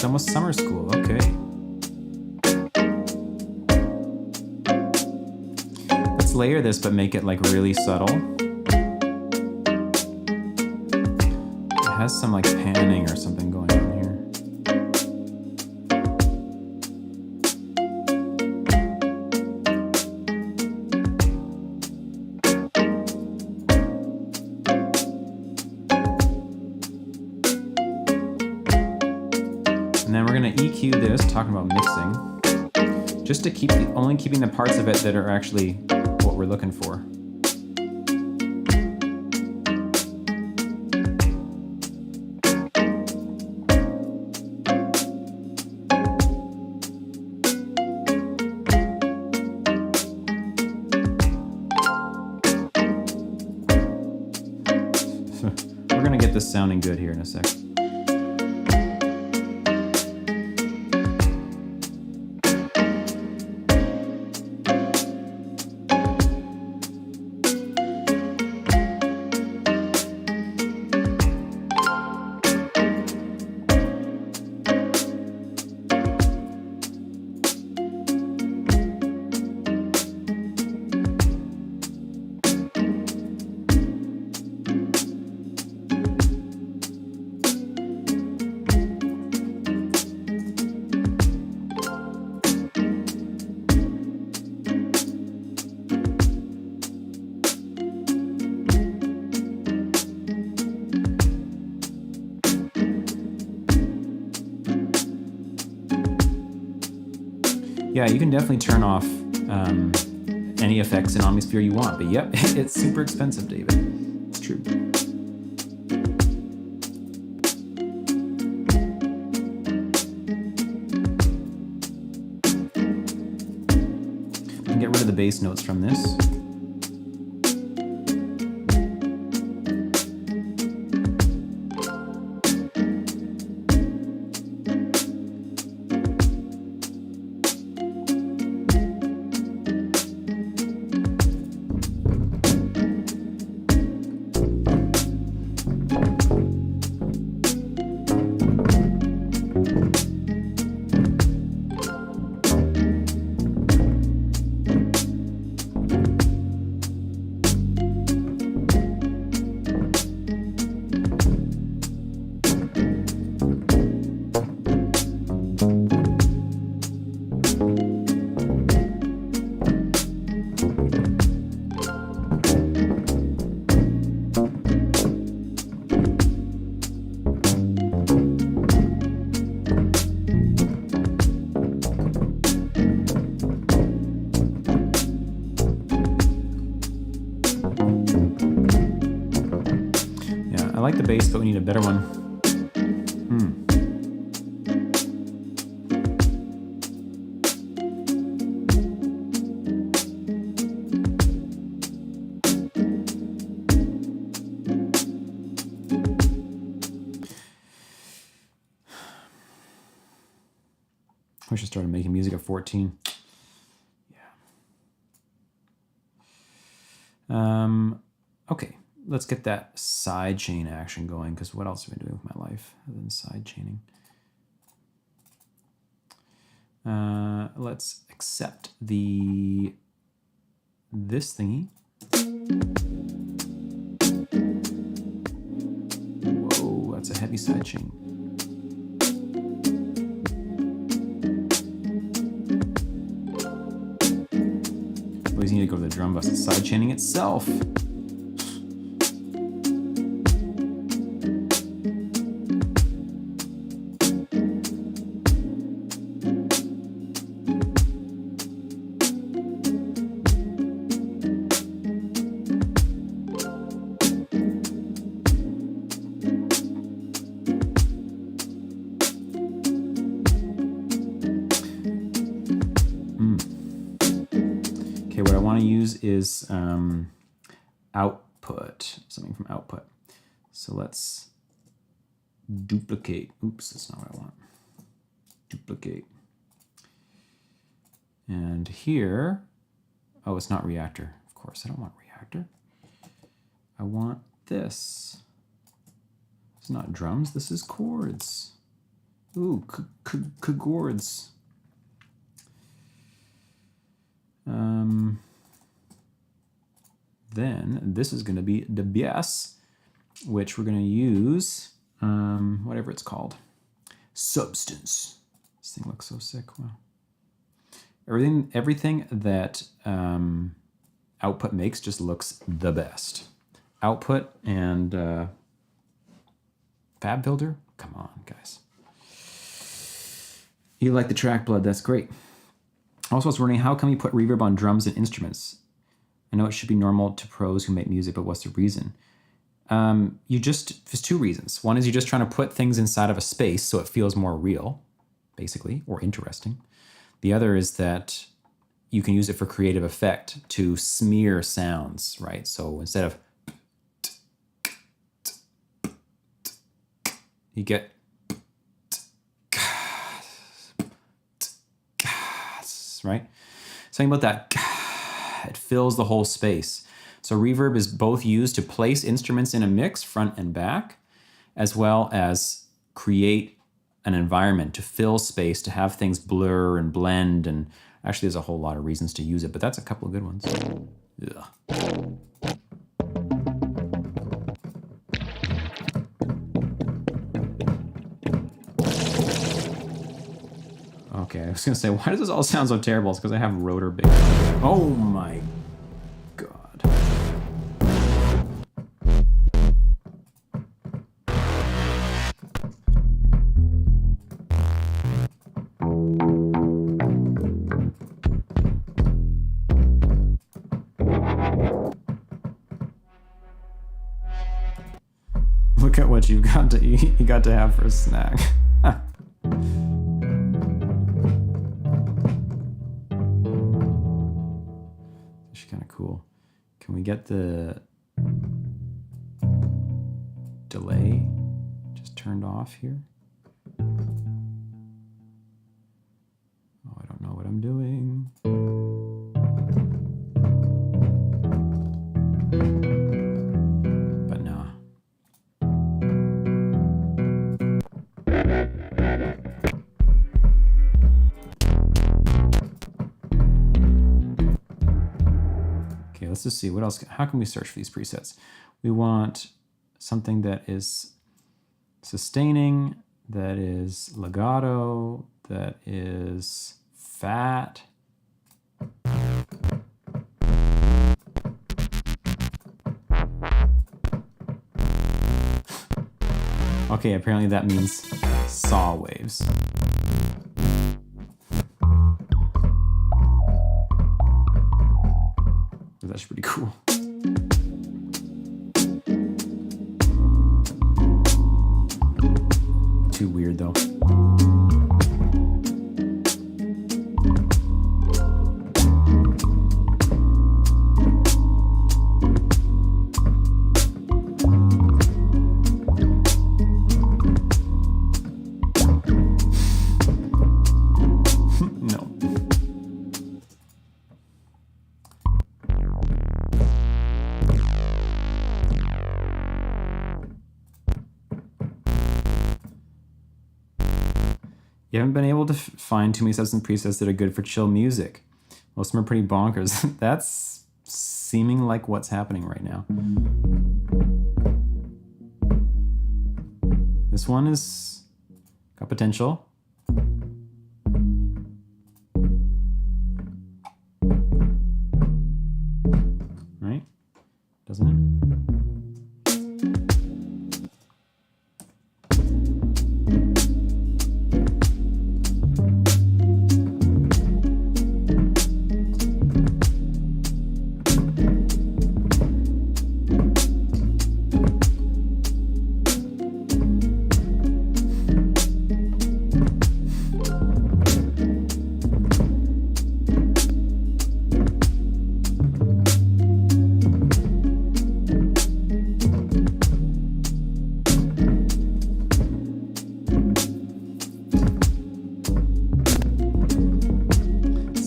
Almost summer school. Okay. Let's layer this, but make it like really subtle. It has some like panning or something going on here. And then we're going to EQ this, talking about mixing, just to keep only keeping the parts of it that are actually what we're looking for. We're going to get this sounding good here in a sec. Yeah, you can definitely turn off any effects in Omnisphere you want, but yep, it's super expensive, David. It's true. And get rid of the bass notes from this. I like the bass, but we need a better one. I wish I started making music at 14. Yeah. Okay. let's get that side chain action going, because what else have I been doing with my life other than side chaining? Let's accept this thingy. Whoa, that's a heavy side chain. Always need to go to the drum bus. It's side chaining itself. What I want to use is output, something from output. So let's duplicate. Oops, that's not what I want. Duplicate. And here, oh, it's not reactor. Of course, I don't want reactor. I want this. It's not drums, this is chords. Ooh, chords. Then this is going to be the bass, which we're going to use, whatever it's called, substance. This thing looks so sick. Wow. Everything that output makes just looks the best. Output and Fab Filter, come on, guys. You like the track blood? That's great. Also, I was wondering, how can we put reverb on drums and instruments? I know it should be normal to pros who make music, but what's the reason? There's two reasons. One is you're just trying to put things inside of a space so it feels more real, basically, or interesting. The other is that you can use it for creative effect to smear sounds, right? So instead of, you get, right? Something about that, it fills the whole space. So reverb is both used to place instruments in a mix, front and back, as well as create an environment to fill space, to have things blur and blend. And actually there's a whole lot of reasons to use it, but that's a couple of good ones. Ugh. Okay, I was gonna say, why does this all sound so terrible? It's because I have rotor bass. Oh my God. Look at what you've got to eat. You got to have for a snack. Kind of cool. Can we get the delay just turned off here? Oh, I don't know what I'm doing. But nah. Let's just see what else. How can we search for these presets? We want something that is sustaining, that is legato, that is fat. Okay, apparently that means saw waves. That's pretty cool. Too weird though. You haven't been able to find too many substance presets that are good for chill music. Most of them are pretty bonkers. That's seeming like what's happening right now. This one is got potential. Right? Doesn't it?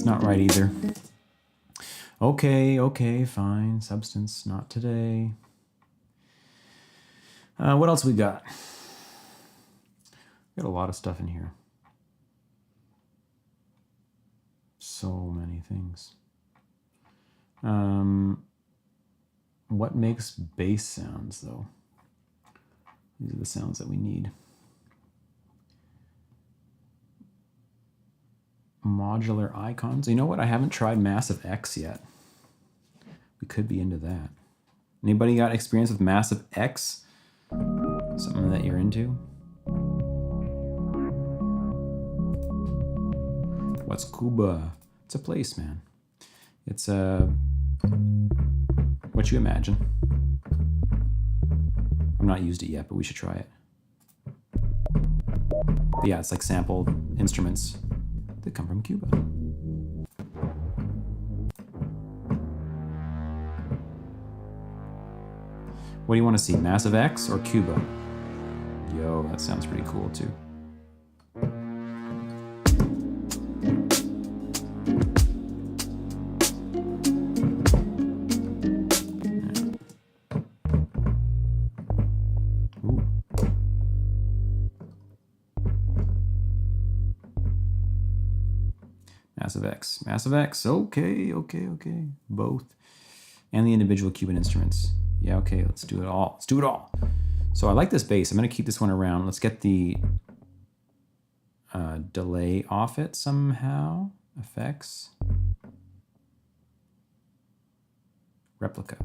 Not right either. Okay, fine. Substance, not today. What else we got? Got a lot of stuff in here. So many things. What makes bass sounds, though? These are the sounds that we need. Modular icons. You know what? I haven't tried Massive X yet. We could be into that. Anybody got experience with Massive X? Something that you're into? What's Cuba? It's a place, man. It's what you imagine. I've not used it yet, but we should try it. But yeah, it's like sampled instruments that come from Cuba. What do you want to see, Massive X or Cuba? Yo, that sounds pretty cool too. Massive X, okay. Both. And the individual Cuban instruments. Yeah, okay, let's do it all. So I like this bass. I'm gonna keep this one around. Let's get the delay off it somehow. Effects. Replica.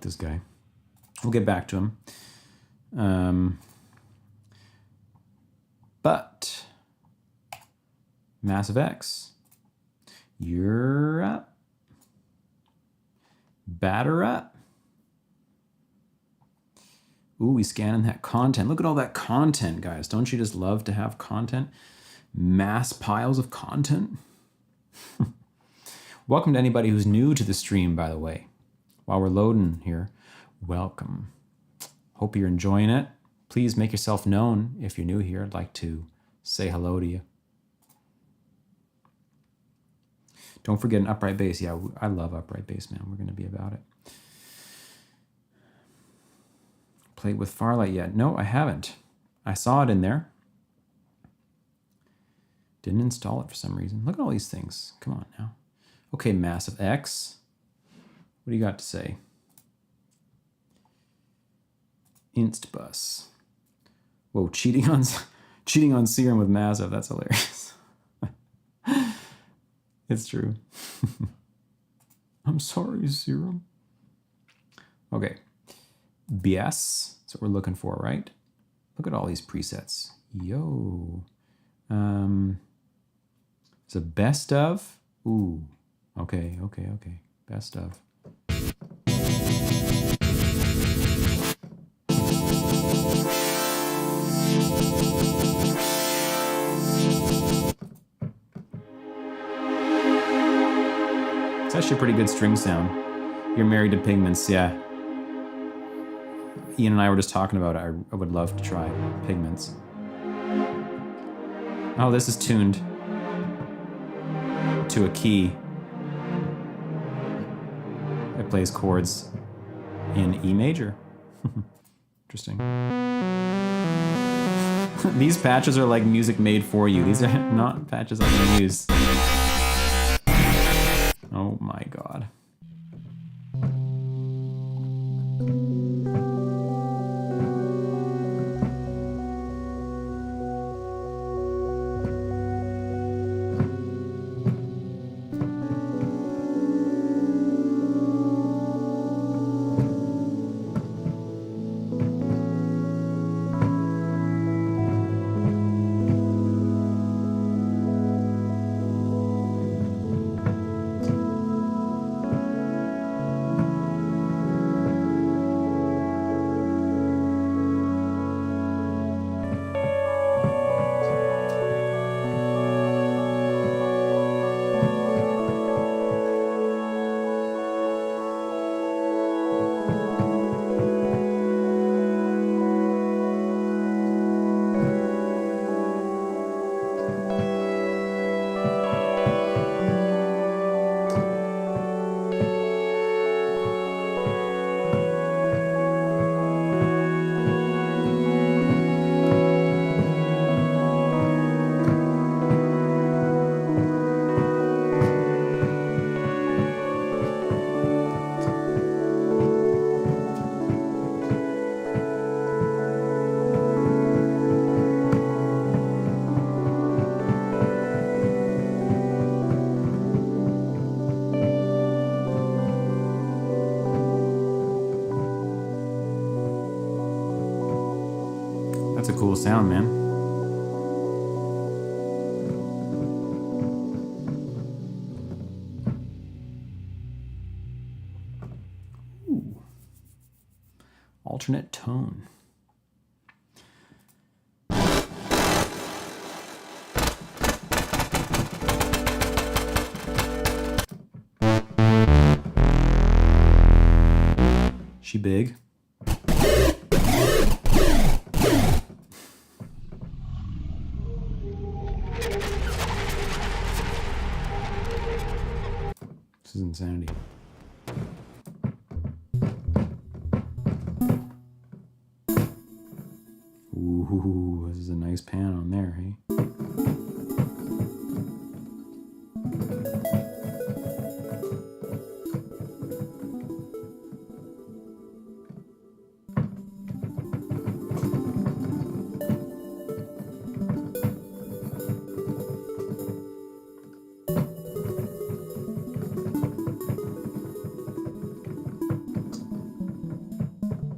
This guy. We'll get back to him. But Massive X, you're up. Batter up. Ooh, we scanning that content. Look at all that content, guys. Don't you just love to have content? Mass piles of content. Welcome to anybody who's new to the stream, by the way. While we're loading here, welcome. Hope you're enjoying it. Please make yourself known if you're new here. I'd like to say hello to you. Don't forget an upright bass. Yeah, I love upright bass, man. We're going to be about it. Played with Farlight yet? No, I haven't. I saw it in there. Didn't install it for some reason. Look at all these things. Come on now. Okay, Massive X. What do you got to say? Instabus. Whoa, cheating on Serum with Massive. That's hilarious. It's true. I'm sorry, Serum. Okay. BS. That's what we're looking for, right? Look at all these presets. Yo. It's a best of. Ooh. Okay. Best of. It's actually a pretty good string sound. You're married to Pigments, yeah. Ian and I were just talking about it. I would love to try Pigments. Oh, this is tuned to a key. It plays chords in E major. Interesting. These patches are like music made for you. These are not patches I'm gonna use. Oh my god. That's a cool sound, man. Ooh. Alternate tone. She big. This is insanity. Ooh, this is a nice pan on there, hey?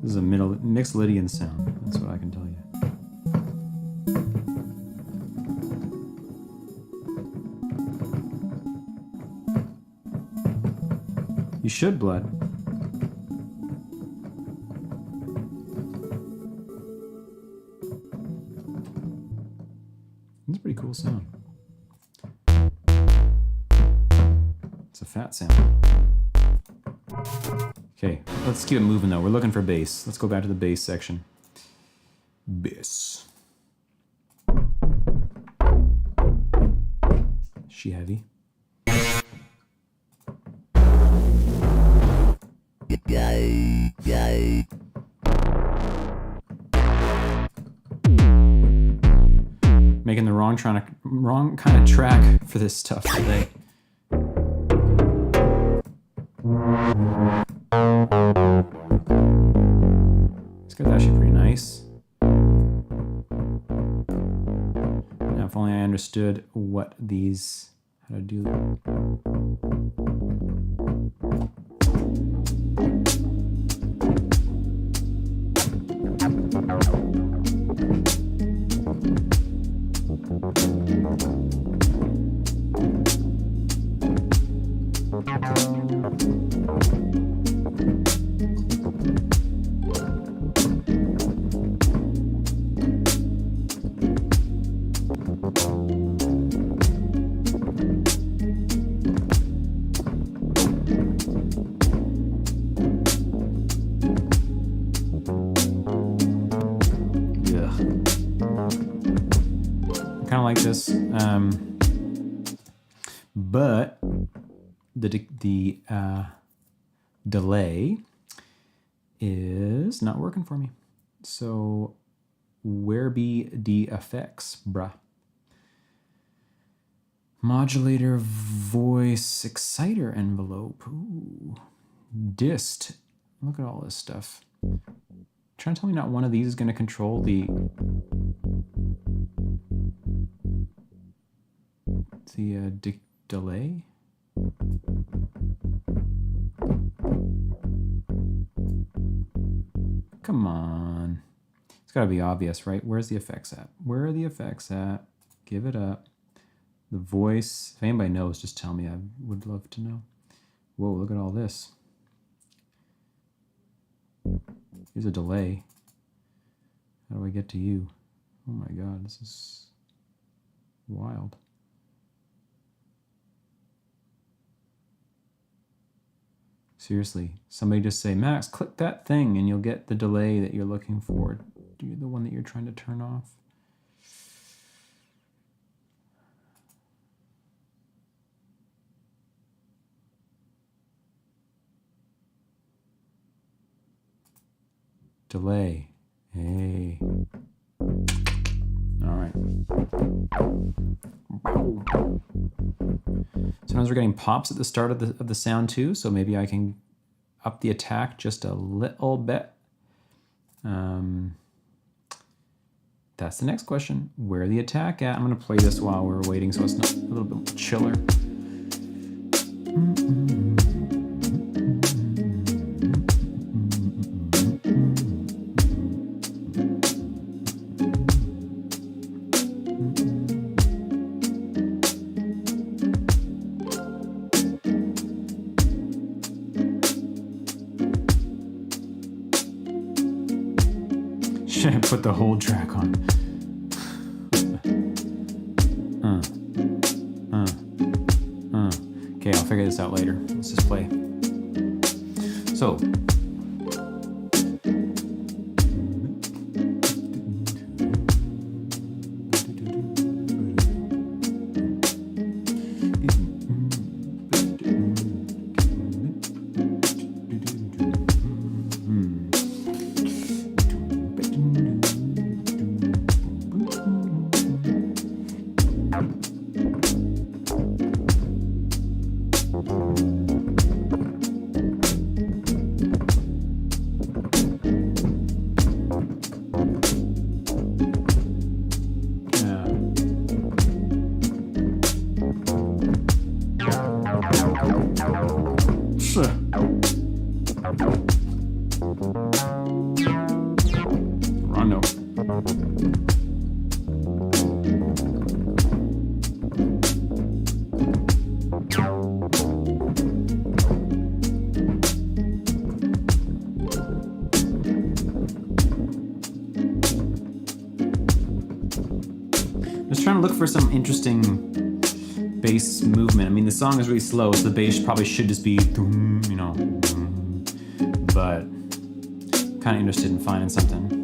This is a mixed Lydian sound. That's what I can tell you. You should, Blood. That's a pretty cool sound. It's a fat sound. Okay, let's keep it moving though. We're looking for bass. Let's go back to the bass section. Bass. She heavy. Making the wrong kind of track for this stuff today. This guy's actually pretty nice. Now, if only I understood what these, how to do them. Kind of like this, but the delay is not working for me. So where be the effects, bruh? Modulator, voice, exciter envelope. Ooh, dist. Look at all this stuff. Trying to tell me not one of these is going to control the delay. Come on. It's got to be obvious, right? Where's the effects at? Where are the effects at? Give it up. The voice. If anybody knows, just tell me. I would love to know. Whoa, look at all this. Here's a delay. How do I get to you? Oh my God, this is wild. Seriously, somebody just say, Max, click that thing and you'll get the delay that you're looking for. Do the one that you're trying to turn off. Delay. Hey. All right. Sometimes we're getting pops at the start of the sound too, so maybe I can up the attack just a little bit. That's the next question. Where the attack at? I'm going to play this while we're waiting so it's not a little bit chiller. Should I put the whole track on? Okay, I'll figure this out later. Let's just play. So. Rondo. Just trying to look for some interesting bass movement. I mean, the song is really slow, so the bass probably should just be, you know, but kind of interested in finding something.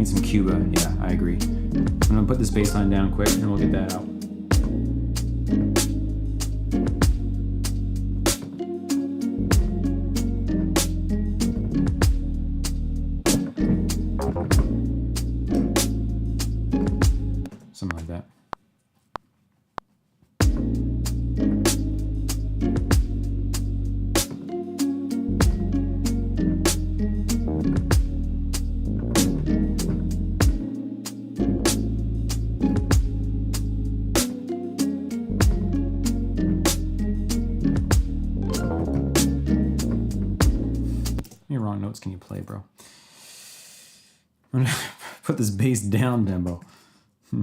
Need some Cuba, yeah, I agree. I'm gonna put this bass line down quick and we'll get that out. I'm gonna put this bass down tempo. I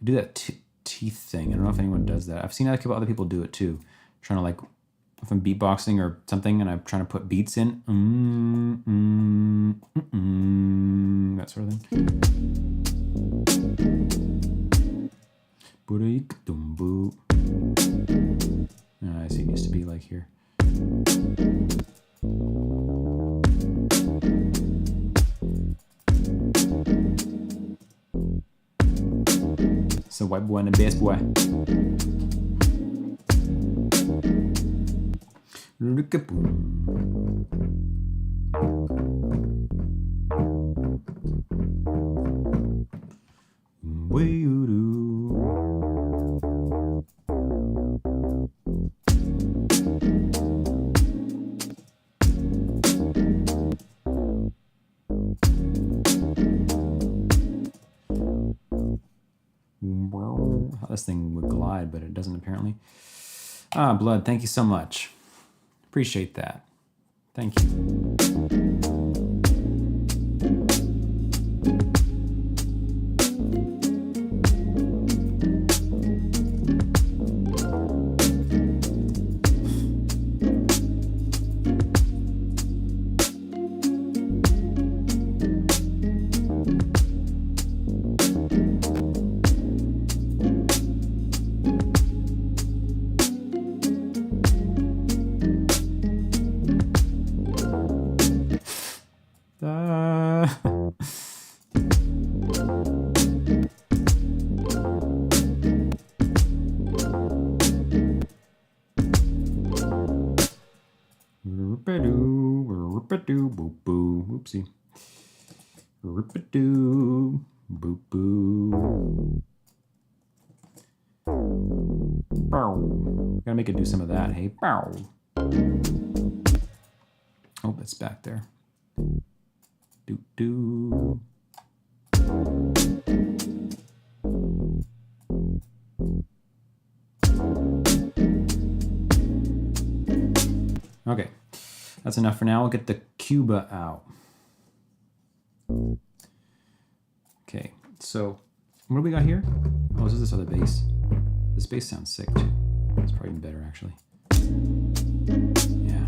do that teeth thing. I don't know if anyone does that. I've seen other people do it too. Trying to like, if I'm beatboxing or something and I'm trying to put beats in, that sort of thing. I see it used to be like here. So white boy and the bass boy. This thing would glide, but it doesn't apparently. Ah, Blood, thank you so much. Appreciate that. Thank you. Oopsie. Rip-a-doo, boop boo. Bow. Gotta make it do some of that, hey? Bow. Oh, it's back there. Doo doo. Okay, that's enough for now. We'll get the Cuba out. Okay, so what do we got here? Oh, this is this other bass. This bass sounds sick too. It's probably even better actually. Yeah.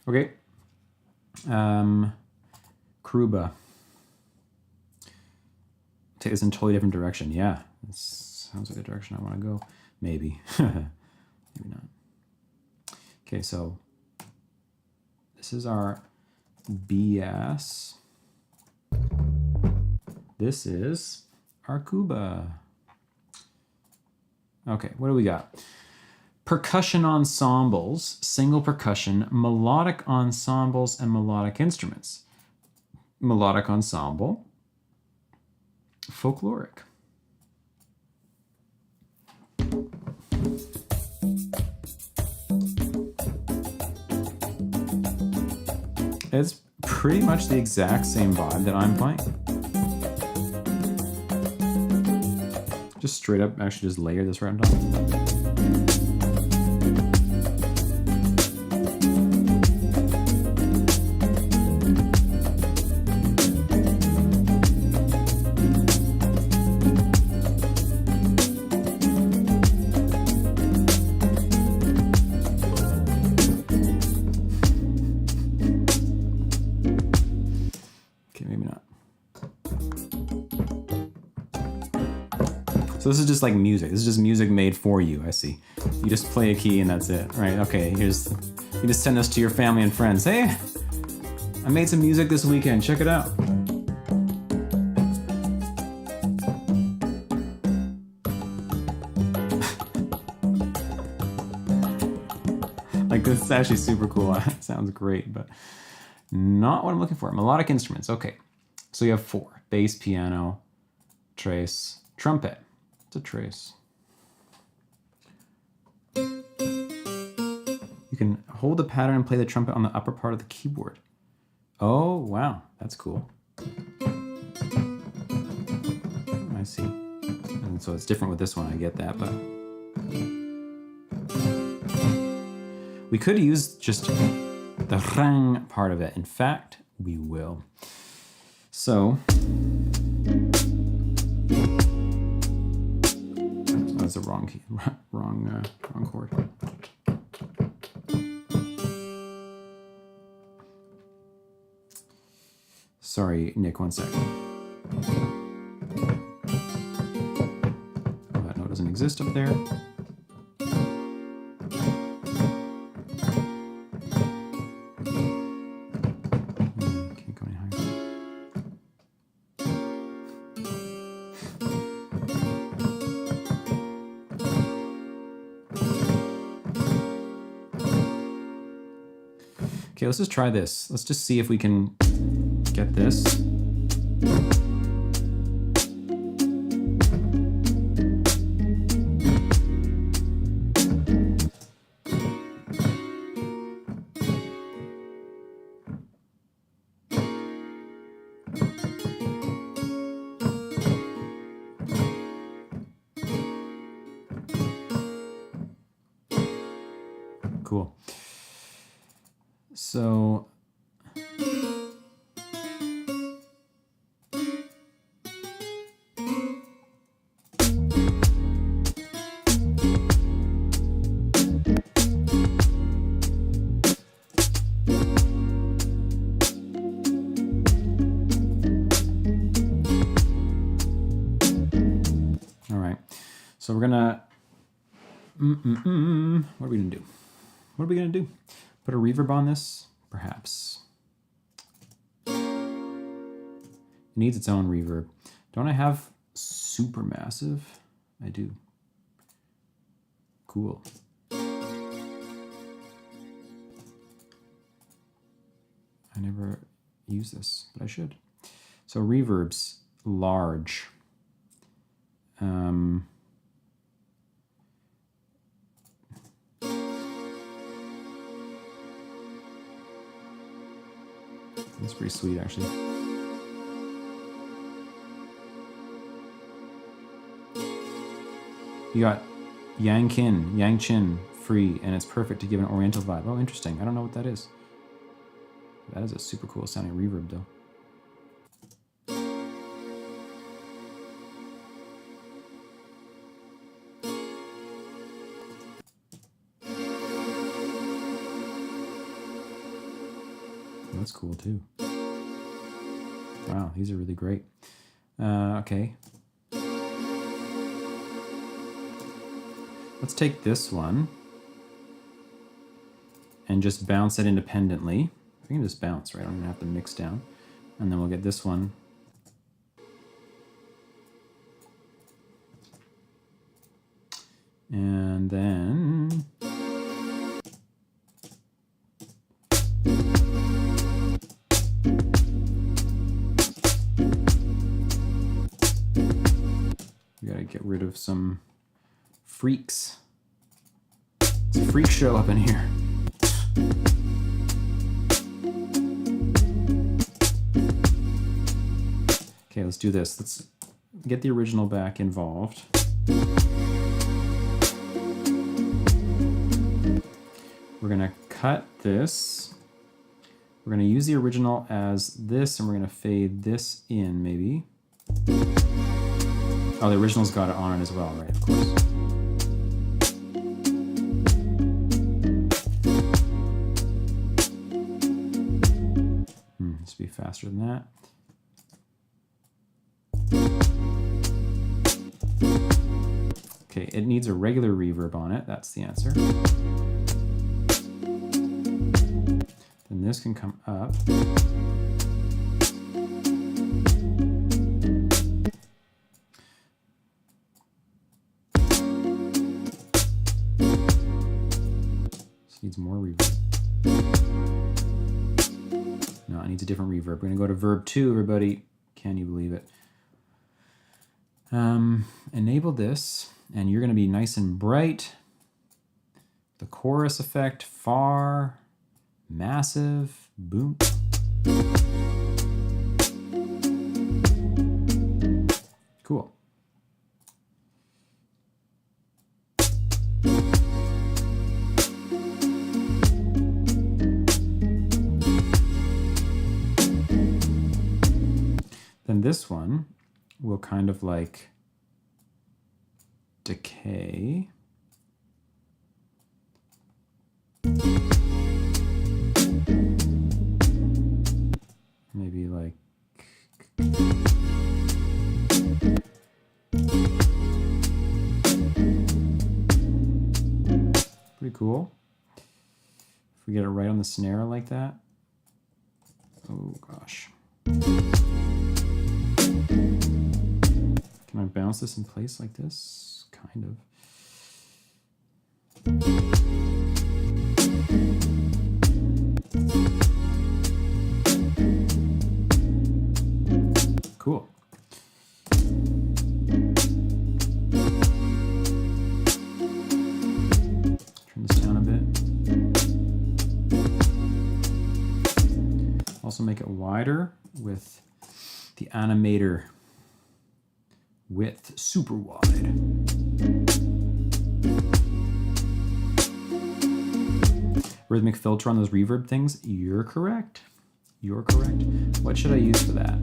Okay. Kruba. Take this in a totally different direction. Yeah, this sounds like the direction I want to go. Maybe. Maybe not. Okay, so this is our BS. This is our Cuba. Okay, what do we got? Percussion ensembles, single percussion, melodic ensembles, and melodic instruments. Melodic ensemble, folkloric. It's pretty much the exact same vibe that I'm playing. Just straight up, actually just layer this right on top. So this is just like music. This is just music made for you, I see. You just play a key and that's it, right? Okay, you just send this to your family and friends. Hey, I made some music this weekend. Check it out. Like, this is actually super cool. It sounds great, but not what I'm looking for. Melodic instruments. Okay. So you have 4. Bass, piano, trace, trumpet. It's a trace. You can hold the pattern and play the trumpet on the upper part of the keyboard. Oh, wow. That's cool. I see. And so it's different with this one. I get that, but we could use just the rang part of it. In fact, we will. So, that's the wrong key, wrong chord. Sorry, Nick, 1 second. Oh, that note doesn't exist up there. Can't go any higher. Okay, let's just try this. Let's just see if we can get this. Cool. So So we're gonna, what are we gonna do? What are we gonna do? Put a reverb on this? Perhaps. It needs its own reverb. Don't I have Supermassive? I do. Cool. I never use this, but I should. So reverbs, large. It's pretty sweet, actually. You got Yang Chin free, and it's perfect to give an Oriental vibe. Oh, interesting. I don't know what that is. That is a super cool sounding reverb, though. That's cool too. Wow, these are really great. Okay. Let's take this one and just bounce it independently. I can just bounce, right? I don't even have to mix down. And then we'll get this one. And then we gotta get rid of some freaks. It's a freak show up in here. Okay, let's do this. Let's get the original back involved. We're gonna cut this. We're gonna use the original as this, and we're gonna fade this in, maybe. Oh, the original's got it on it as well, right? Of course. Needs to be faster than that. Okay, it needs a regular reverb on it. That's the answer. Then this can come up. This needs more reverb. No, it needs a different reverb. We're gonna go to verb 2, everybody. Can you believe it? Enable this, and you're gonna be nice and bright. The chorus effect, far, massive, boom. Cool. Then this one will kind of like decay. Maybe like pretty cool. If we get it right on the snare like that. Oh gosh. Can I bounce this in place like this? Kind of. Cool. Turn this down a bit. Also make it wider with the animator width super wide. Rhythmic filter on those reverb things. You're correct. You're correct. What should I use for that?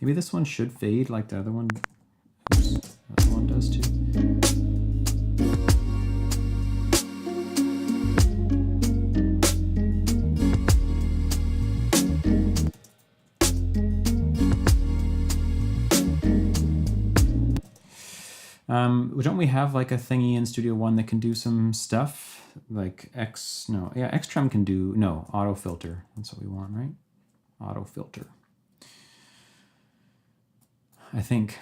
Maybe this one should fade like the other one. Oops, the other one does too. Don't we have like a thingy in Studio One that can do some stuff? Like Xtrum can do, no, auto filter. That's what we want, right? Auto filter. I think.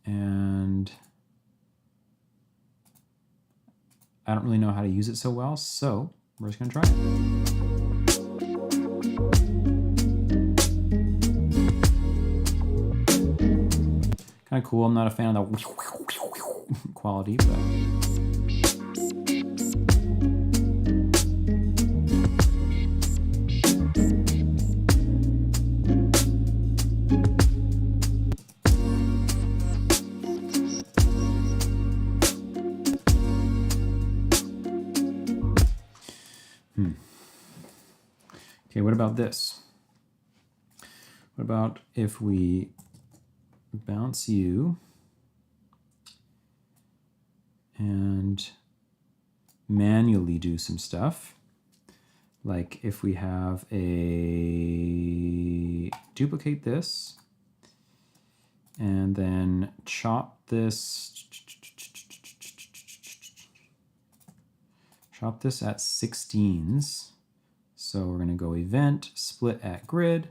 And I don't really know how to use it so well, so we're just gonna try it. Kind of cool. I'm not a fan of the quality, but okay, what about this? What about if we bounce you and manually do some stuff? Like if we have a duplicate this and then chop this at 16s. So we're going to go event, split at grid,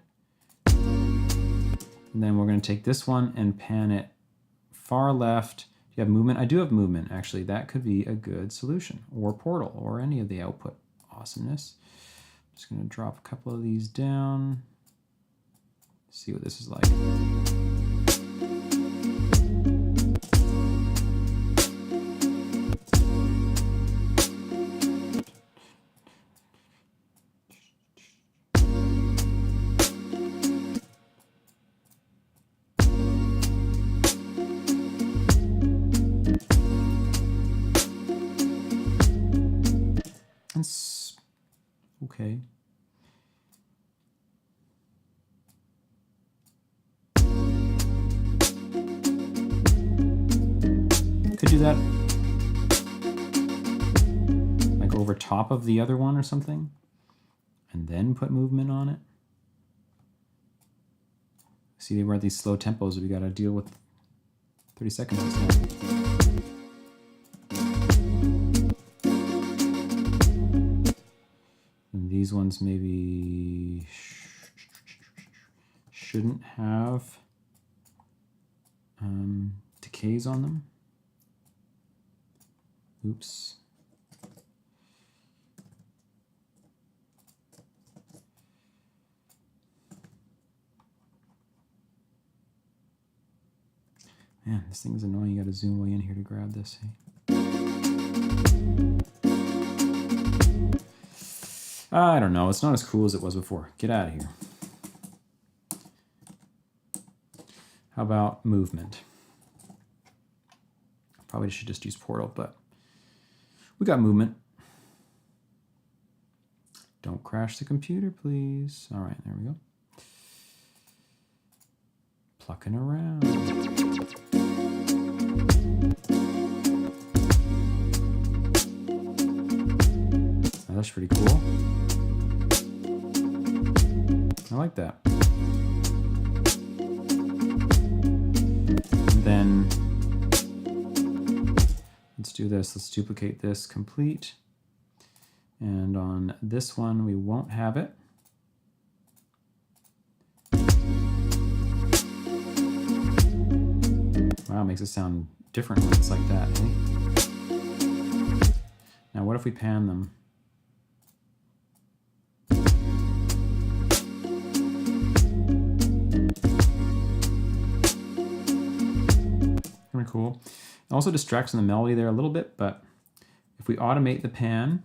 and then we're going to take this one and pan it far left. Do you have movement? I do have movement, actually. That could be a good solution, or portal, or any of the output awesomeness. I'm just going to drop a couple of these down, see what this is like. Okay. do that like over top of the other one or something, and then put movement on it. See, we're at these slow tempos we got to deal with 30-second notes now. And these ones maybe shouldn't have decays on them. Oops. Man, this thing is annoying. You gotta zoom way in here to grab this. Hey? I don't know. It's not as cool as it was before. Get out of here. How about movement? Probably should just use Portal, but we got movement. Don't crash the computer, please. All right, there we go. Plucking around. Oh, that's pretty cool. I like that. And then let's do this. Let's duplicate this complete. And on this one, we won't have it. Wow, it makes it sound different when it's like that, hey? Now, what if we pan them? Kind of cool. It also distracts from the melody there a little bit, but if we automate the pan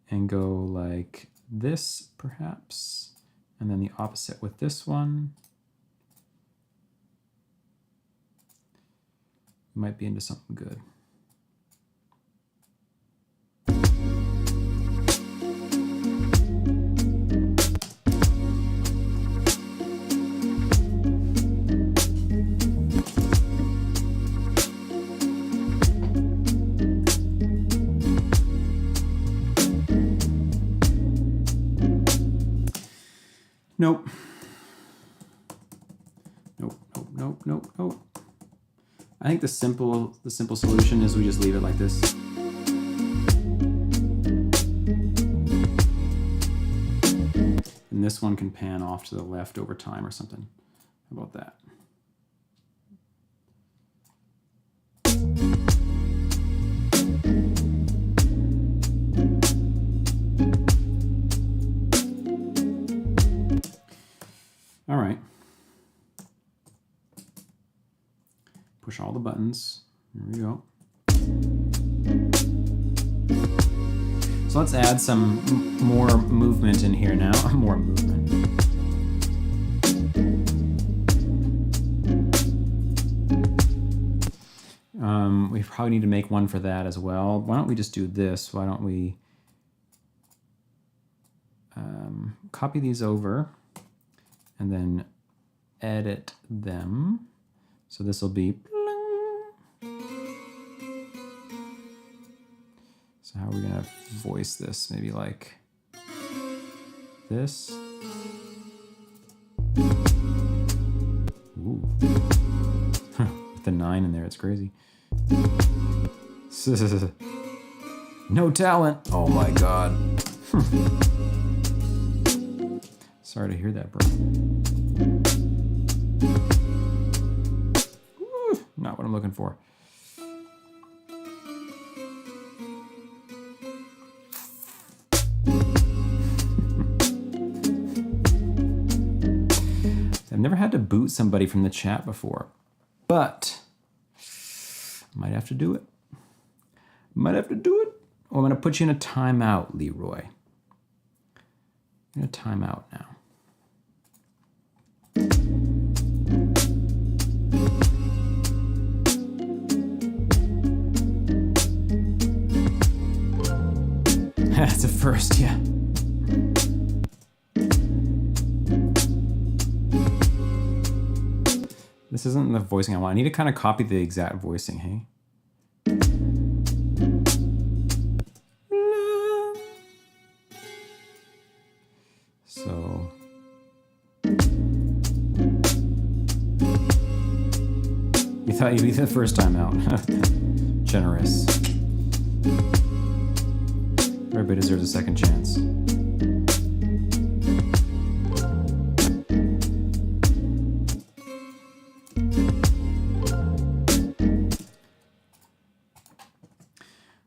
and go like this, perhaps, and then the opposite with this one, we might be into something good. Nope. Nope, nope, nope, nope, nope. I think the simple solution is we just leave it like this. And this one can pan off to the left over time or something. How about that? All right. Push all the buttons. There we go. So let's add some more movement in here now. More movement. We probably need to make one for that as well. Why don't we just do this? Why don't we copy these over and then edit them. So this will be. So how are we gonna voice this? Maybe like this. Ooh. With the 9 in there, it's crazy. No talent. Oh my God. Sorry to hear that, bro. Ooh, not what I'm looking for. I've never had to boot somebody from the chat before, but I might have to do it. Might have to do it. Oh, I'm going to put you in a timeout, Leroy. You're in a timeout now. That's a first, yeah. This This isn't the voicing I want. I need to kind of copy the exact voicing, hey? So... You thought you'd be the first time out. Generous. Everybody deserves a second chance.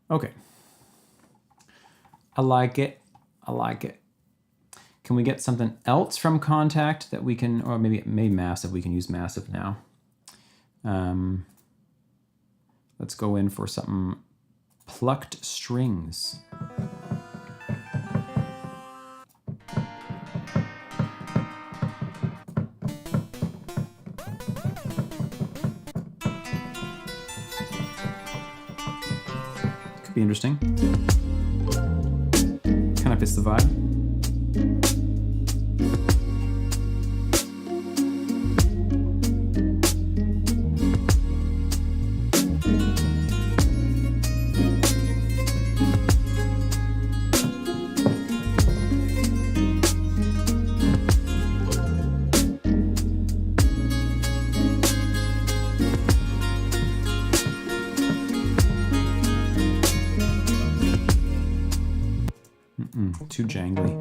Okay. I like it. I like it. Can we get something else from Contact that we can, or maybe Massive, we can use Massive now. Let's go in for something plucked strings. Could be interesting. Kind of fits the vibe. Too jangly.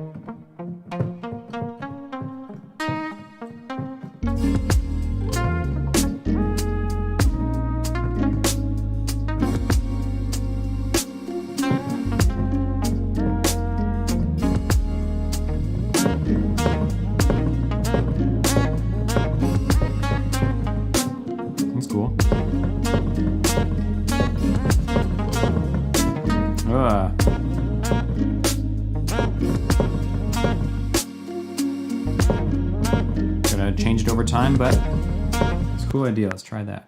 That's cool. Gonna change it over time, but it's a cool idea. Let's try that.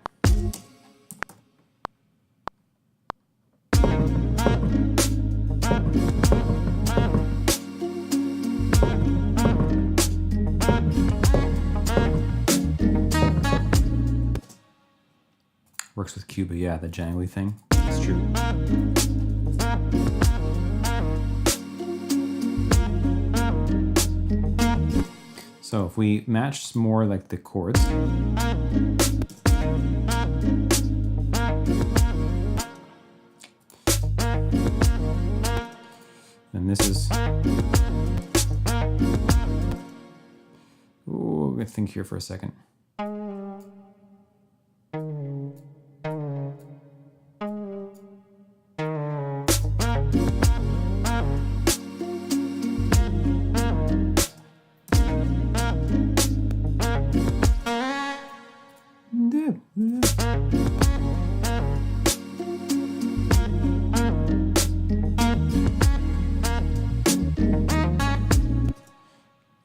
Works with Cuba, yeah, the jangly thing. It's true. So if we match more like the chords, then this is, ooh, I'm gonna think here for a second.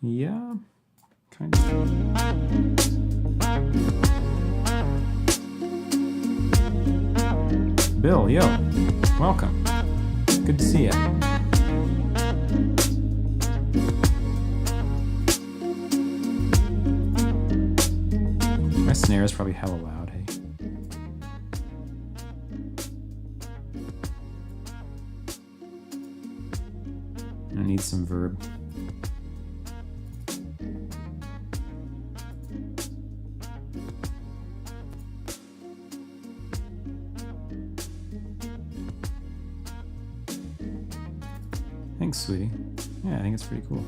Yeah, kind of. Bill, yo, welcome. Good to see you. My snare is probably hella loud, hey. I need some verb. Thanks, sweetie. Yeah, I think it's pretty cool.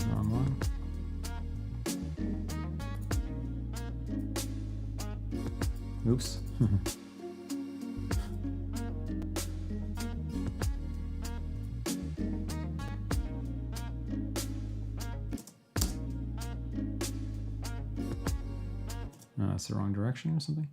Wrong one. Oops. That's the wrong direction or something.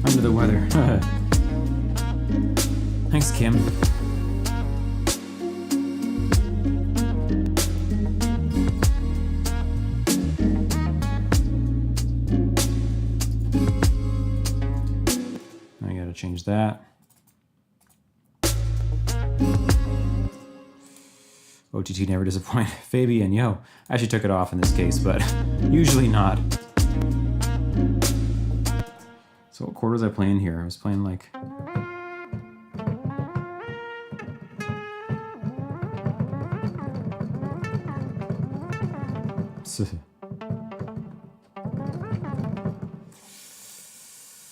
Under the weather. Thanks, Kim. I gotta change that. OTT never disappoint. Fabian, yo. I actually took it off in this case, but usually not. So what chord was I playing here? I was playing like... I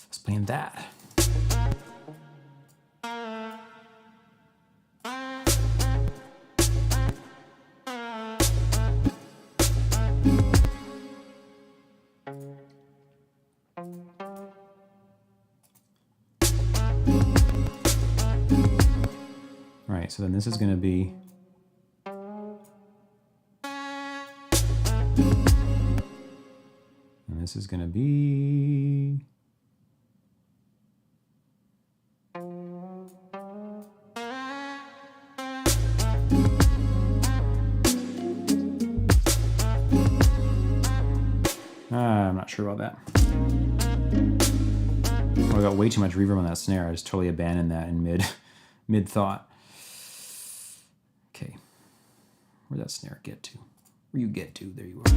was playing that. Right, so then this is going to be... And this is going to be... I'm not sure about that. Oh, I got way too much reverb on that snare. I just totally abandoned that in mid-thought. Okay. Where'd that snare get to? Where you get to? There you are.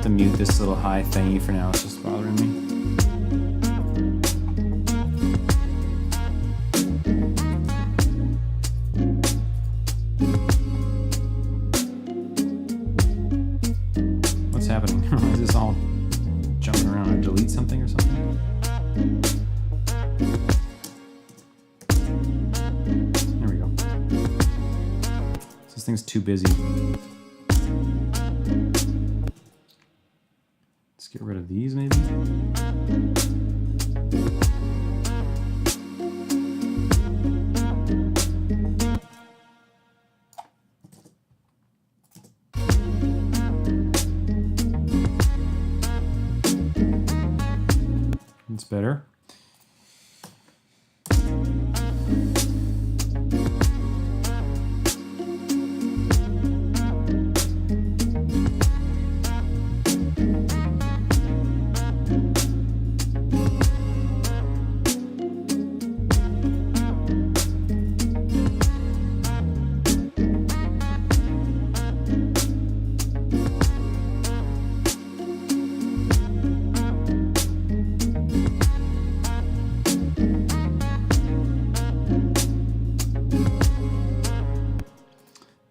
Mute this little high thingy for now, it's just bothering me. What's happening? Is this all jumping around? I delete something or something? There we go. This thing's too busy. Let's get rid of these, maybe. That's better.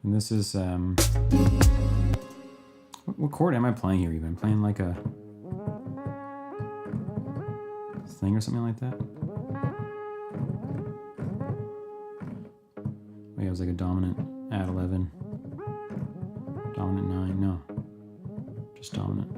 This is, what chord am I playing here even? I'm playing like a thing or something like that? Oh yeah, it was like a dominant add 11. Dominant 9, no. Just dominant.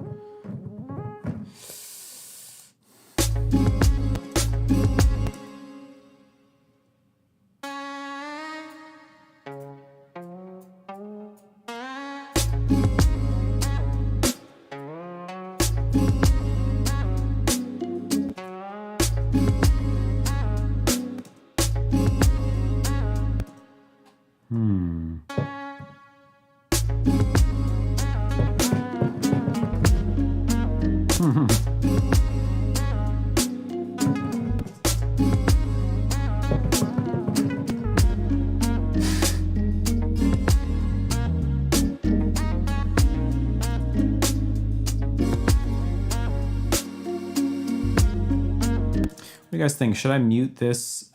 do you guys think? Should I mute this,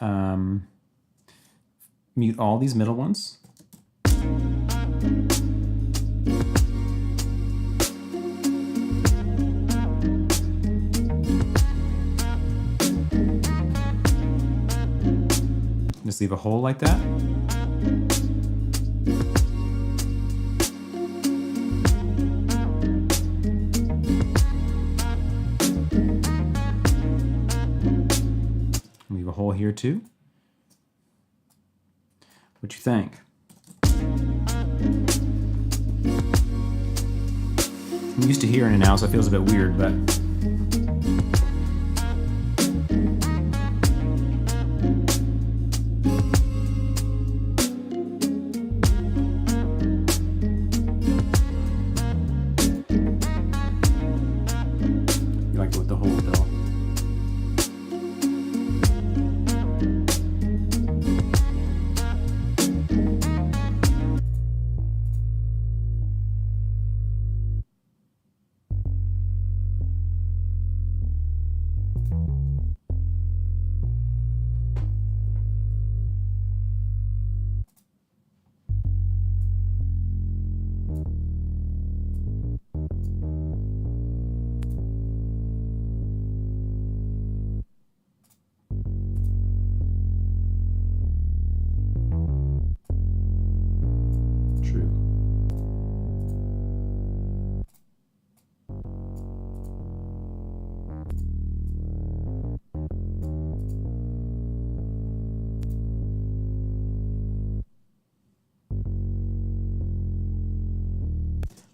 mute all these middle ones? Just leave a hole like that. Leave a hole here too. What you think? I'm used to hearing it now, so it feels a bit weird, but you like it with the hole, Bill?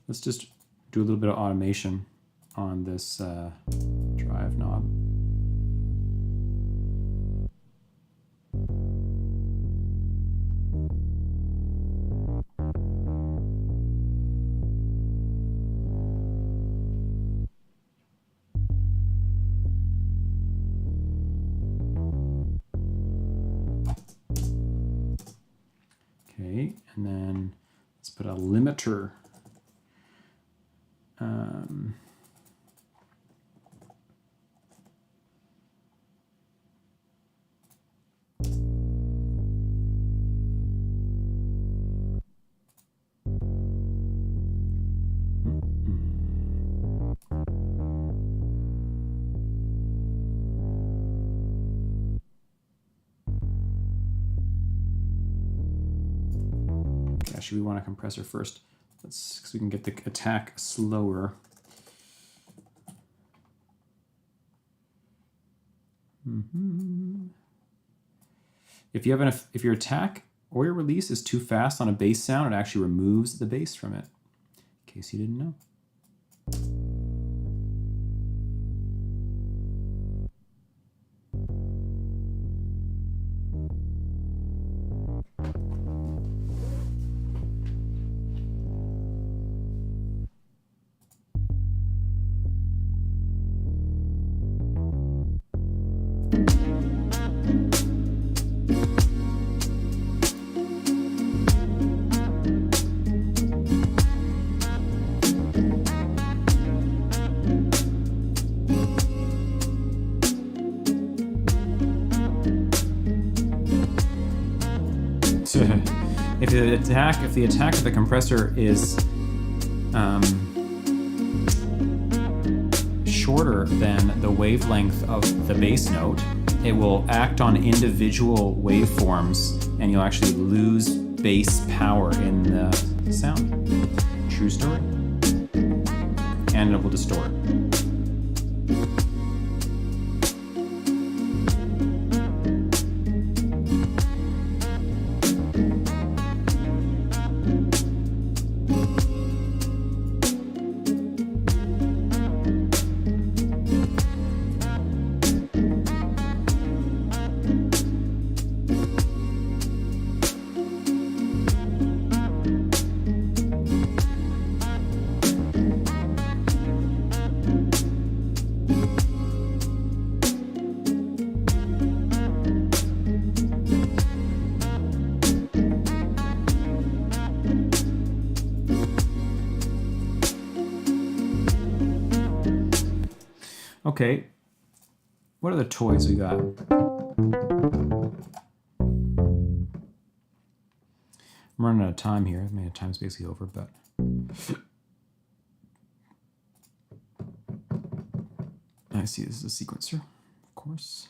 Let's just do a little bit of automation on this drive knob. Okay, and then let's put a limiter. Actually, we want a compressor first. So we can get the attack slower. If your attack or your release is too fast on a bass sound, it actually removes the bass from it. In case you didn't know. If the attack of the compressor is shorter than the wavelength of the bass note, it will act on individual waveforms and you'll actually lose bass power in the sound. True story. And it will distort. Okay, What other toys we got? I'm running out of time here. I mean, time's basically over, but I see this is a sequencer, of course.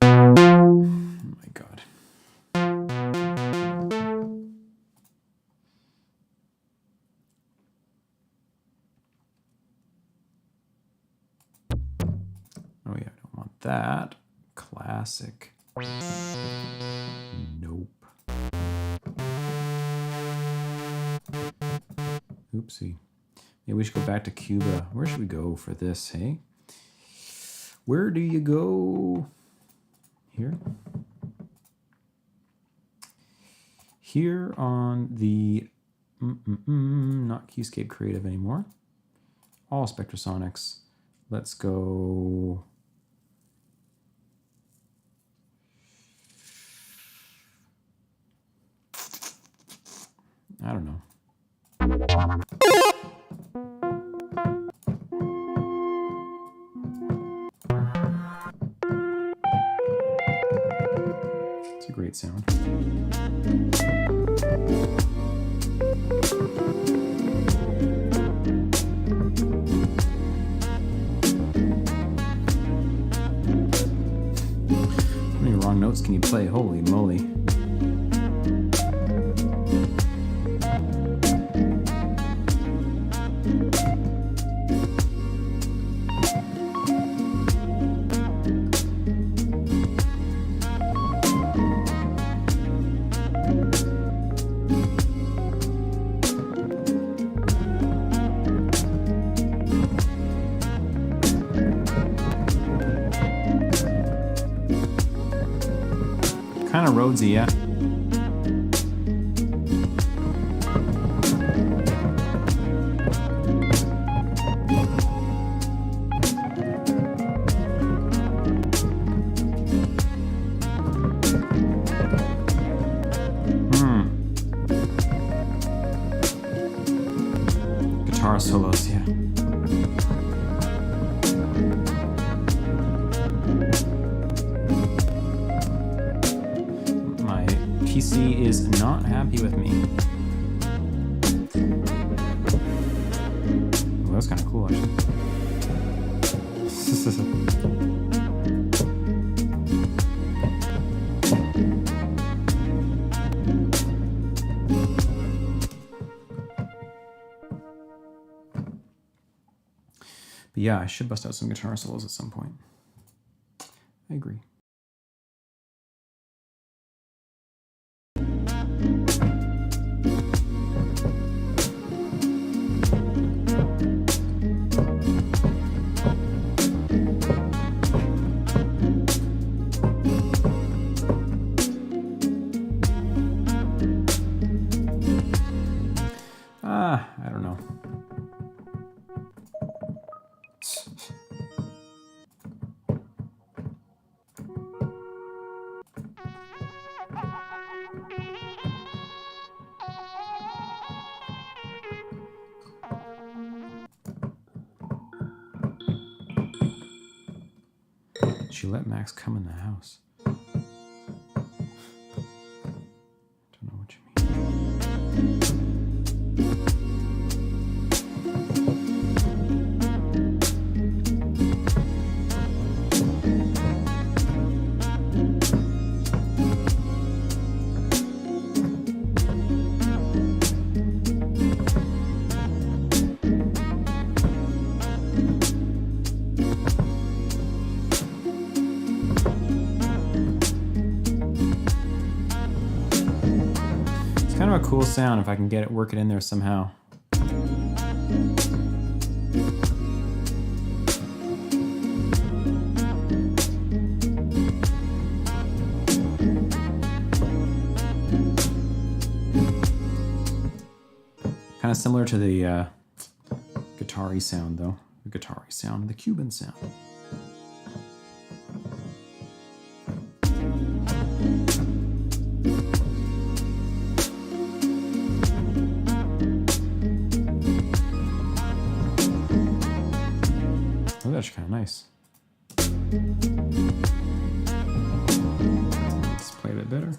Oh my God. Oh yeah, I don't want that. Classic. Nope. Oopsie. Maybe we should go back to Cuba. Where should we go for this, hey? Where do you go? Here? Here on the, not Keyscape Creative anymore. All Spectrasonics. Let's go. I don't know. It's a great sound. How many wrong notes can you play? Holy moly. Kind of roadsy, yeah. Guitar solos, yeah. PC is not happy with me. Well, that's kind of cool, actually. But yeah, I should bust out some guitar solos at some point. I agree. I don't know. She let Max come in the house. Don't know what you mean. Kind of a cool sound if I can work it in there somehow. Kind of similar to the guitar-y sound though. The guitar-y sound, the Cuban sound. that's kind of nice. Let's play a bit better.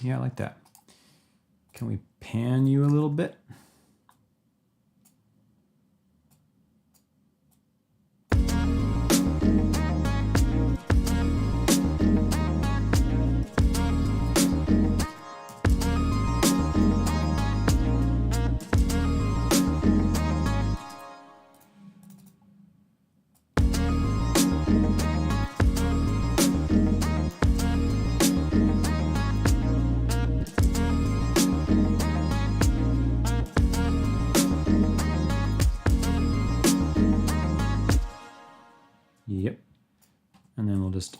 Yeah, I like that. Can we pan you a little bit? Yep. And then we'll just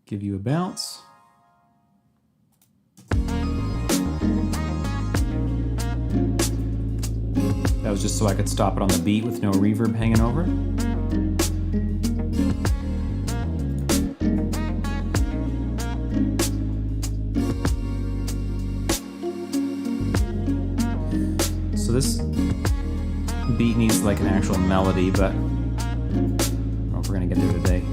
give you a bounce. That was just so I could stop it on the beat with no reverb hanging over it. So this beat needs like an actual melody, but I don't know if we're gonna get there today.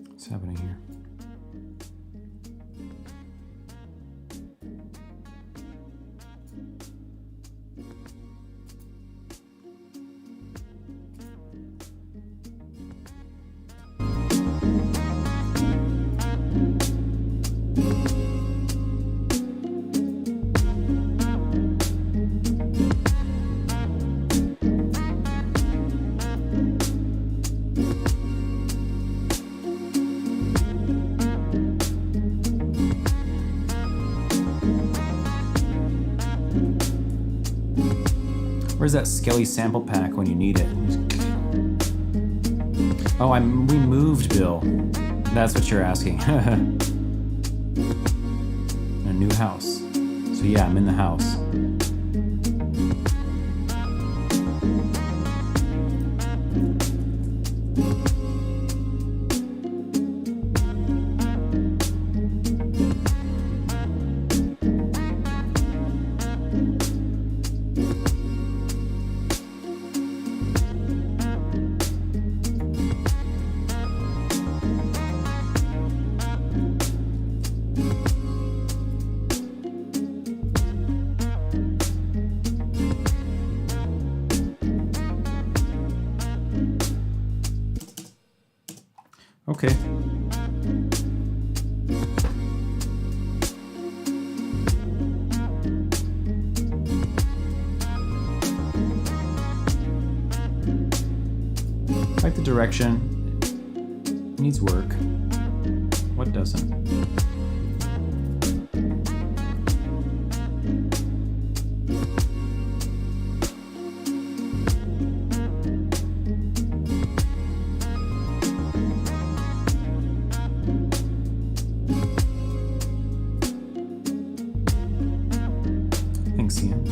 What's happening here? Where's that Skelly sample pack when you need it? Oh, we moved, Bill. That's what you're asking. A new house. So yeah, I'm in the house. Okay. I like the direction. needs work. What doesn't? Thanks, Ian.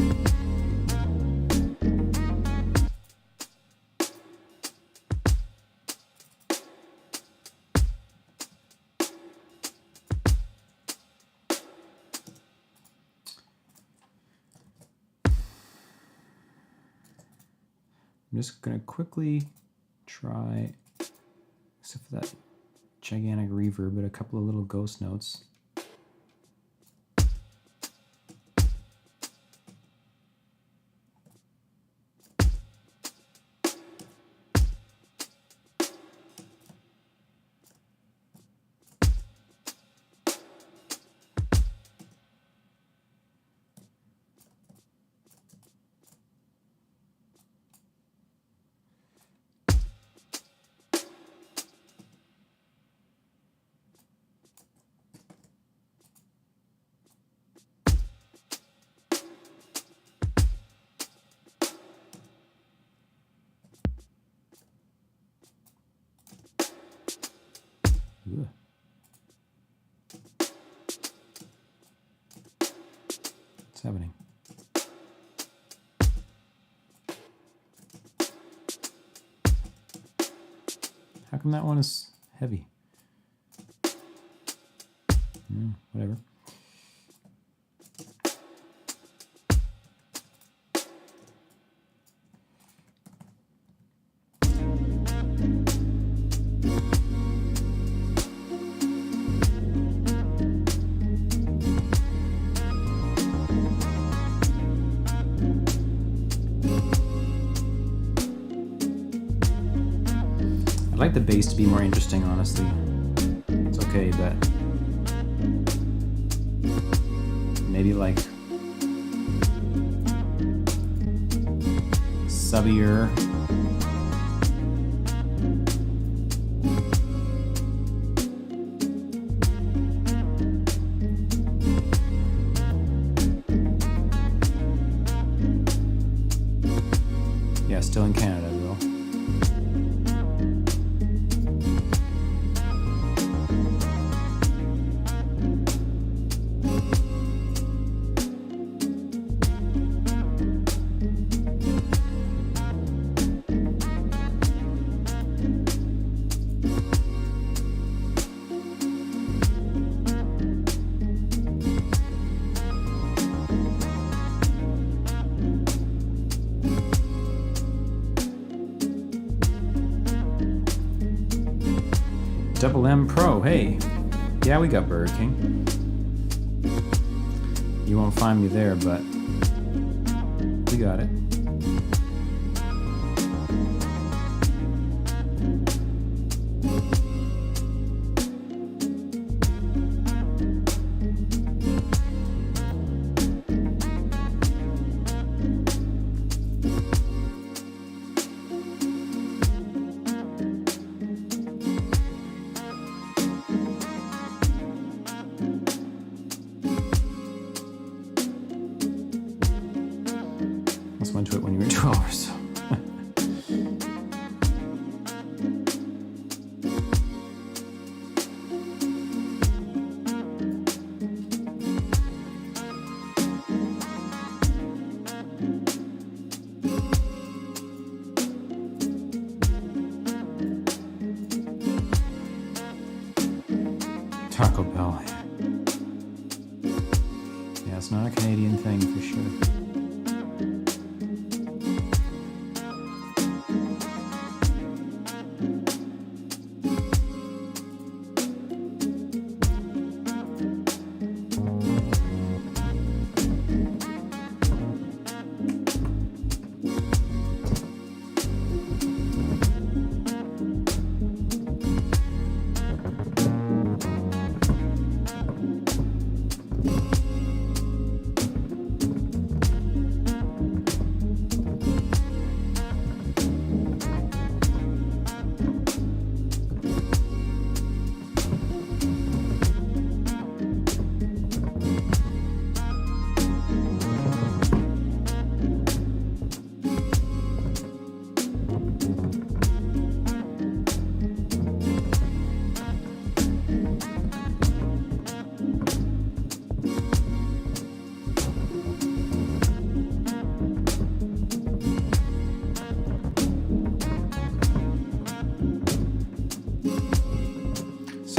I'm just going to quickly try, except for that gigantic reverb, but a couple of little ghost notes. Ugh. What's happening? How come that one is heavy? Whatever. I'd like the bass to be more interesting, honestly. It's okay, but maybe like subbier. Yeah, still in Canada, though. Double M Pro, hey. Yeah, we got Burger King. You won't find me there, but we got it. Went to it when you were 12 or so. Taco Bell. Yeah, it's not a Canadian thing for sure.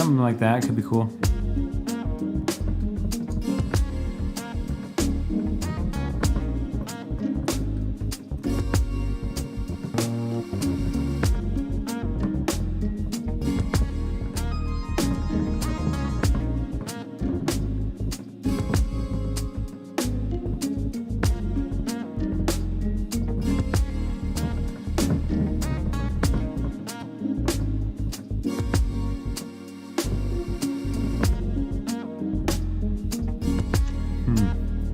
something like that could be cool.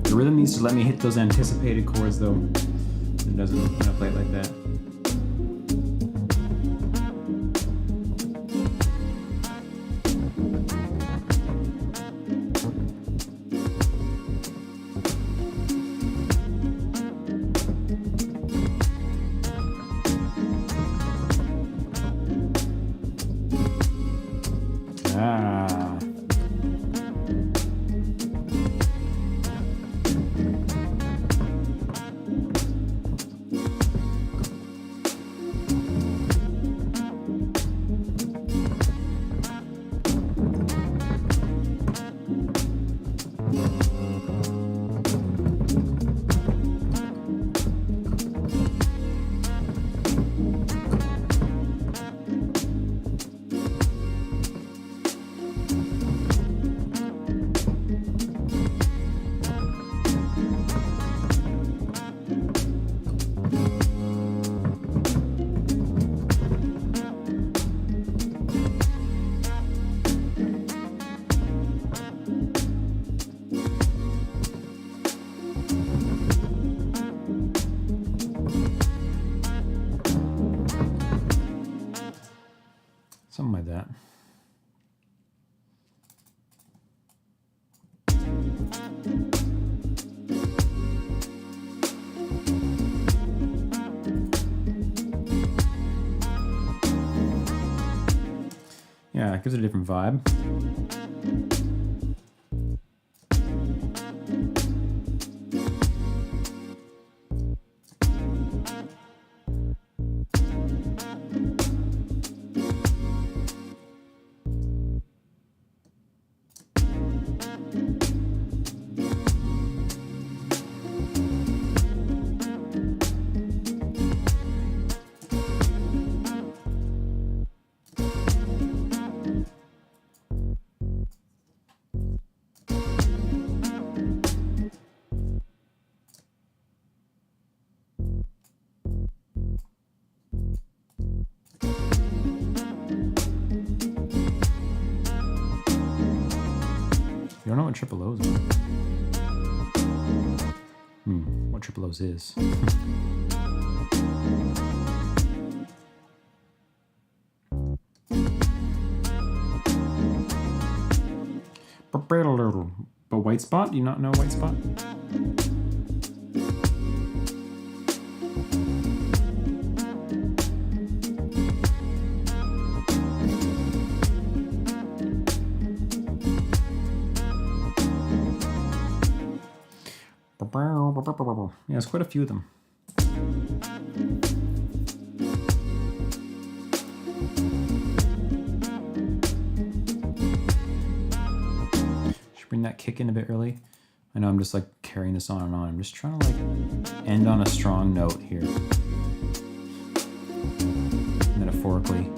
The rhythm needs to let me hit those anticipated chords though. It doesn't when I play it like that. Something like that. Yeah, it gives it a different vibe. You don't know what triple O's are? What triple O's is. But white spot? Do you not know white spot? Yeah, there's quite a few of them. Should bring that kick in a bit early. I know I'm just like carrying this on and on. I'm just trying to like end on a strong note here. Metaphorically.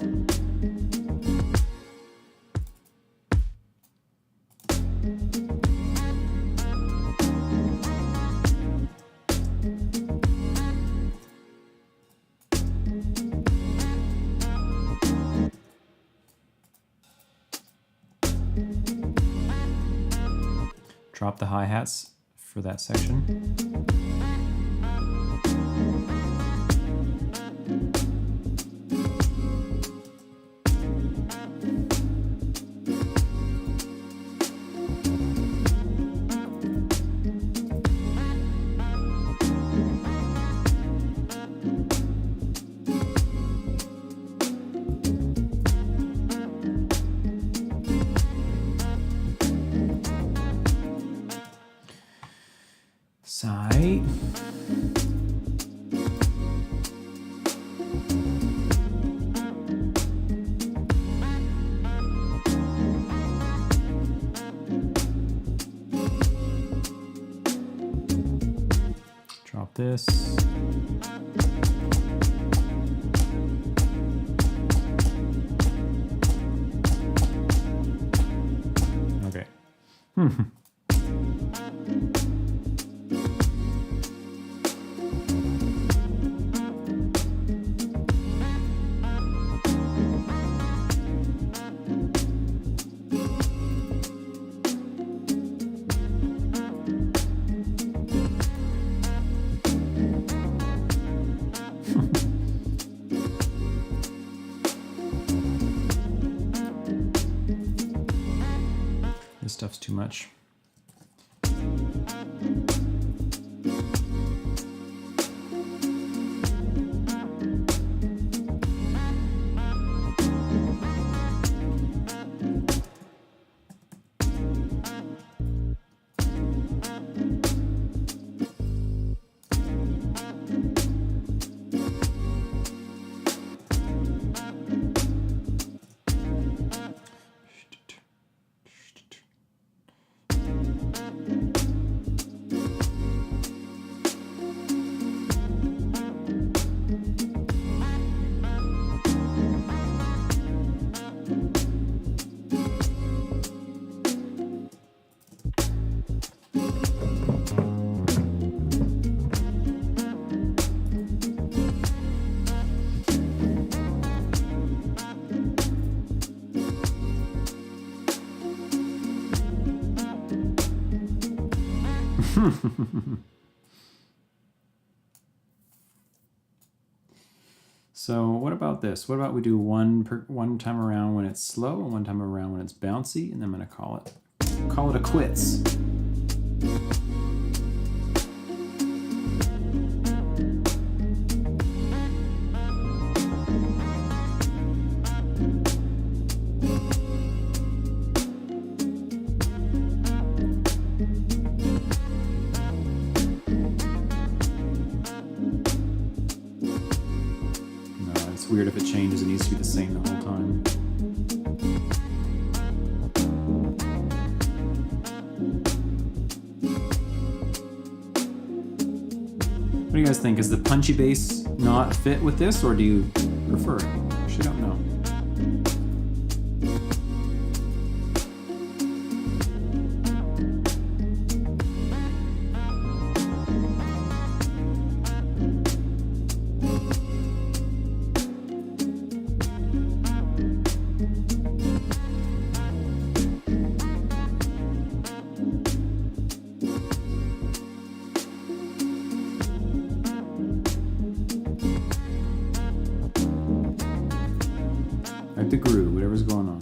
Drop the hi-hats for that section. Side. this. Okay. This stuff's too much. So what about this? What about we do one time around when it's slow and one time around when it's bouncy, and then I'm gonna call it a quits. It's weird if it changes, it needs to be the same the whole time. What do you guys think? Is the punchy bass not fit with this, or do you prefer it? Actually, I don't know. Like the groove, whatever's going on.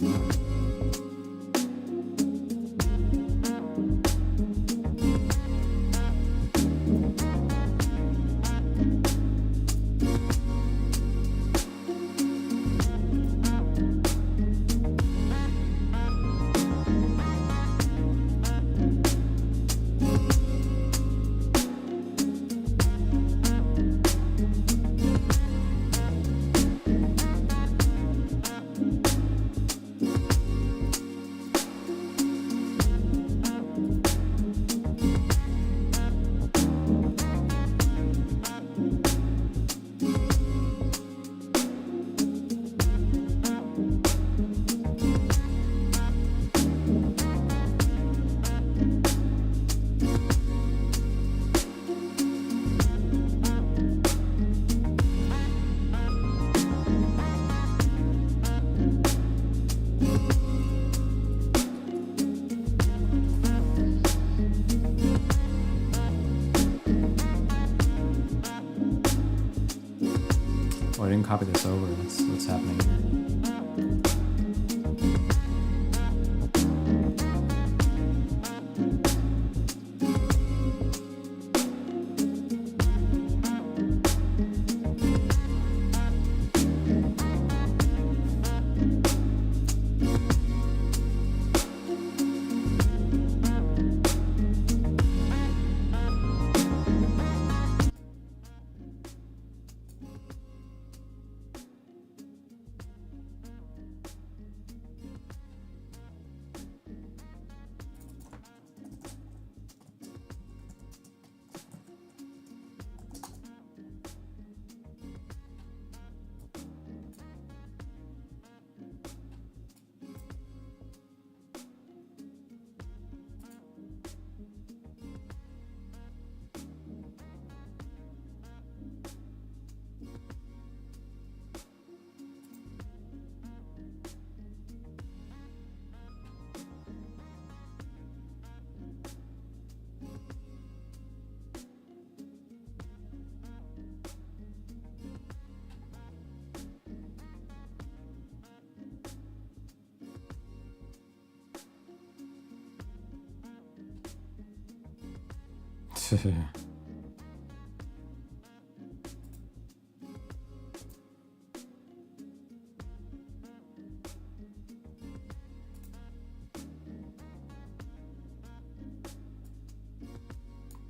Oh, I didn't copy this over. That's what's happening here.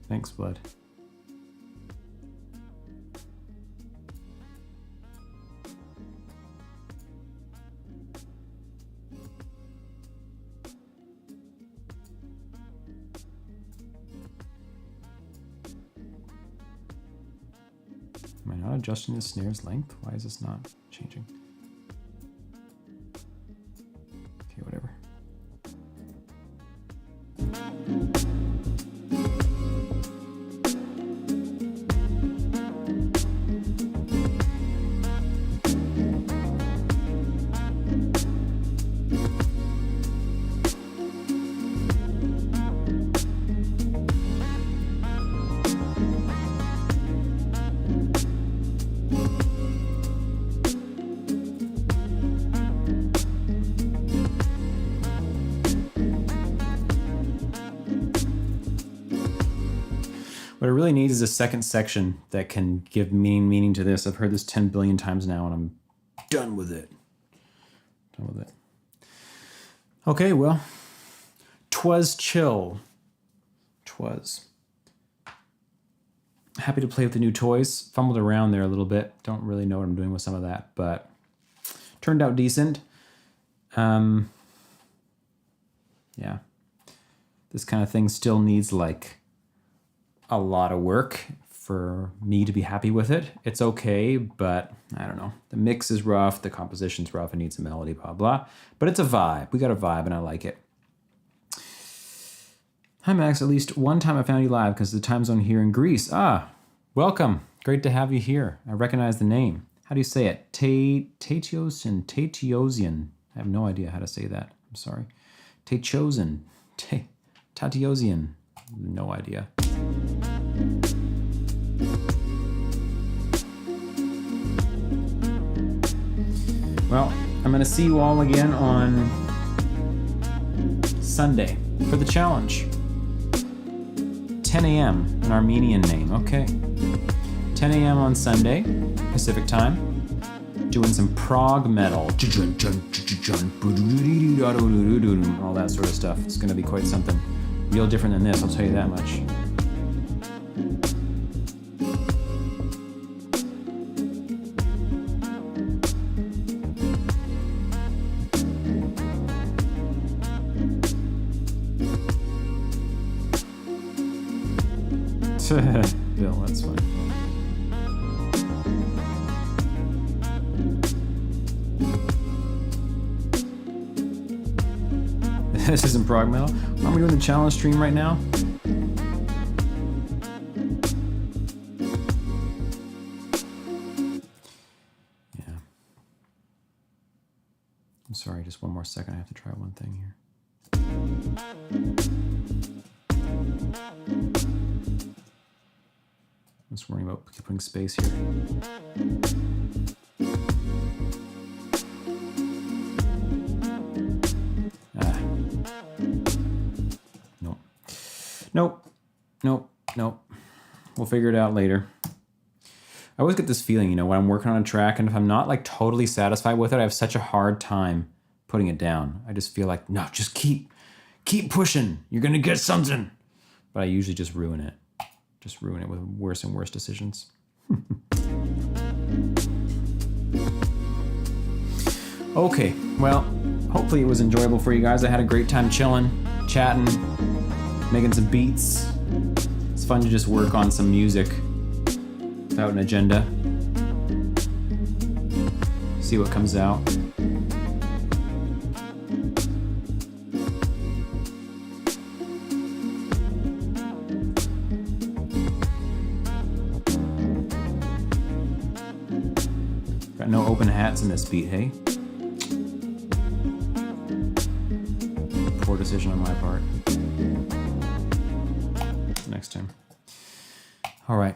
Thanks, Blood. Am I not adjusting the snare's length? Why is this not changing? Okay, whatever. What it really needs is a second section that can give meaning to this. I've heard this 10 billion times now, and I'm done with it. Done with it. Okay, well, 'twas chill. 'Twas. Happy to play with the new toys. Fumbled around there a little bit. Don't really know what I'm doing with some of that, but turned out decent. Yeah. This kind of thing still needs like a lot of work for me to be happy with it. It's okay, but I don't know. The mix is rough, the composition's rough, it needs a melody, blah, blah. But it's a vibe. We got a vibe and I like it. Hi, Max. At least one time I found you live because of the time zone here in Greece. Ah, welcome. Great to have you here. I recognize the name. How do you say it? Tateosian. I have no idea how to say that. I'm sorry. Tateosian. Tateosian. No idea. Well, I'm going to see you all again on Sunday for the challenge. 10 a.m. an Armenian name. Okay. 10 a.m. on Sunday, Pacific time. Doing some prog metal. All that sort of stuff. It's going to be quite something. Real different than this, I'll tell you that much. Bill, that's funny. This isn't prog metal. Aren't we doing the challenge stream right now? Yeah. I'm sorry, just one more second. I have to try one thing here. I'm just worrying about putting space here. Nope. We'll figure it out later. I always get this feeling, you know, when I'm working on a track and if I'm not like totally satisfied with it, I have such a hard time putting it down. I just feel like, no, just keep pushing. You're going to get something. But I usually just ruin it. Just ruin it with worse and worse decisions. Okay, well, hopefully it was enjoyable for you guys. I had a great time chilling, chatting, making some beats. It's fun to just work on some music without an agenda. See what comes out. Got no open hats in this beat, hey? Poor decision on my part. Next time. All right.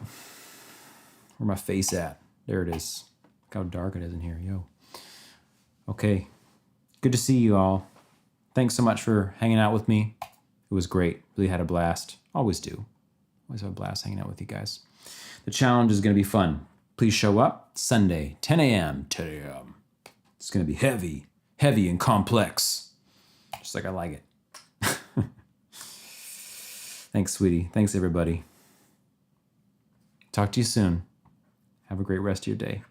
Where my face at? There it is. Look how dark it is in here, yo. Okay. Good to see you all. Thanks so much for hanging out with me. It was great. Really had a blast. Always do. Always have a blast hanging out with you guys. The challenge is going to be fun. Please show up Sunday, 10 a.m. 10 a.m. It's going to be heavy and complex, just like I like it. Thanks, sweetie. Thanks, everybody. Talk to you soon. Have a great rest of your day.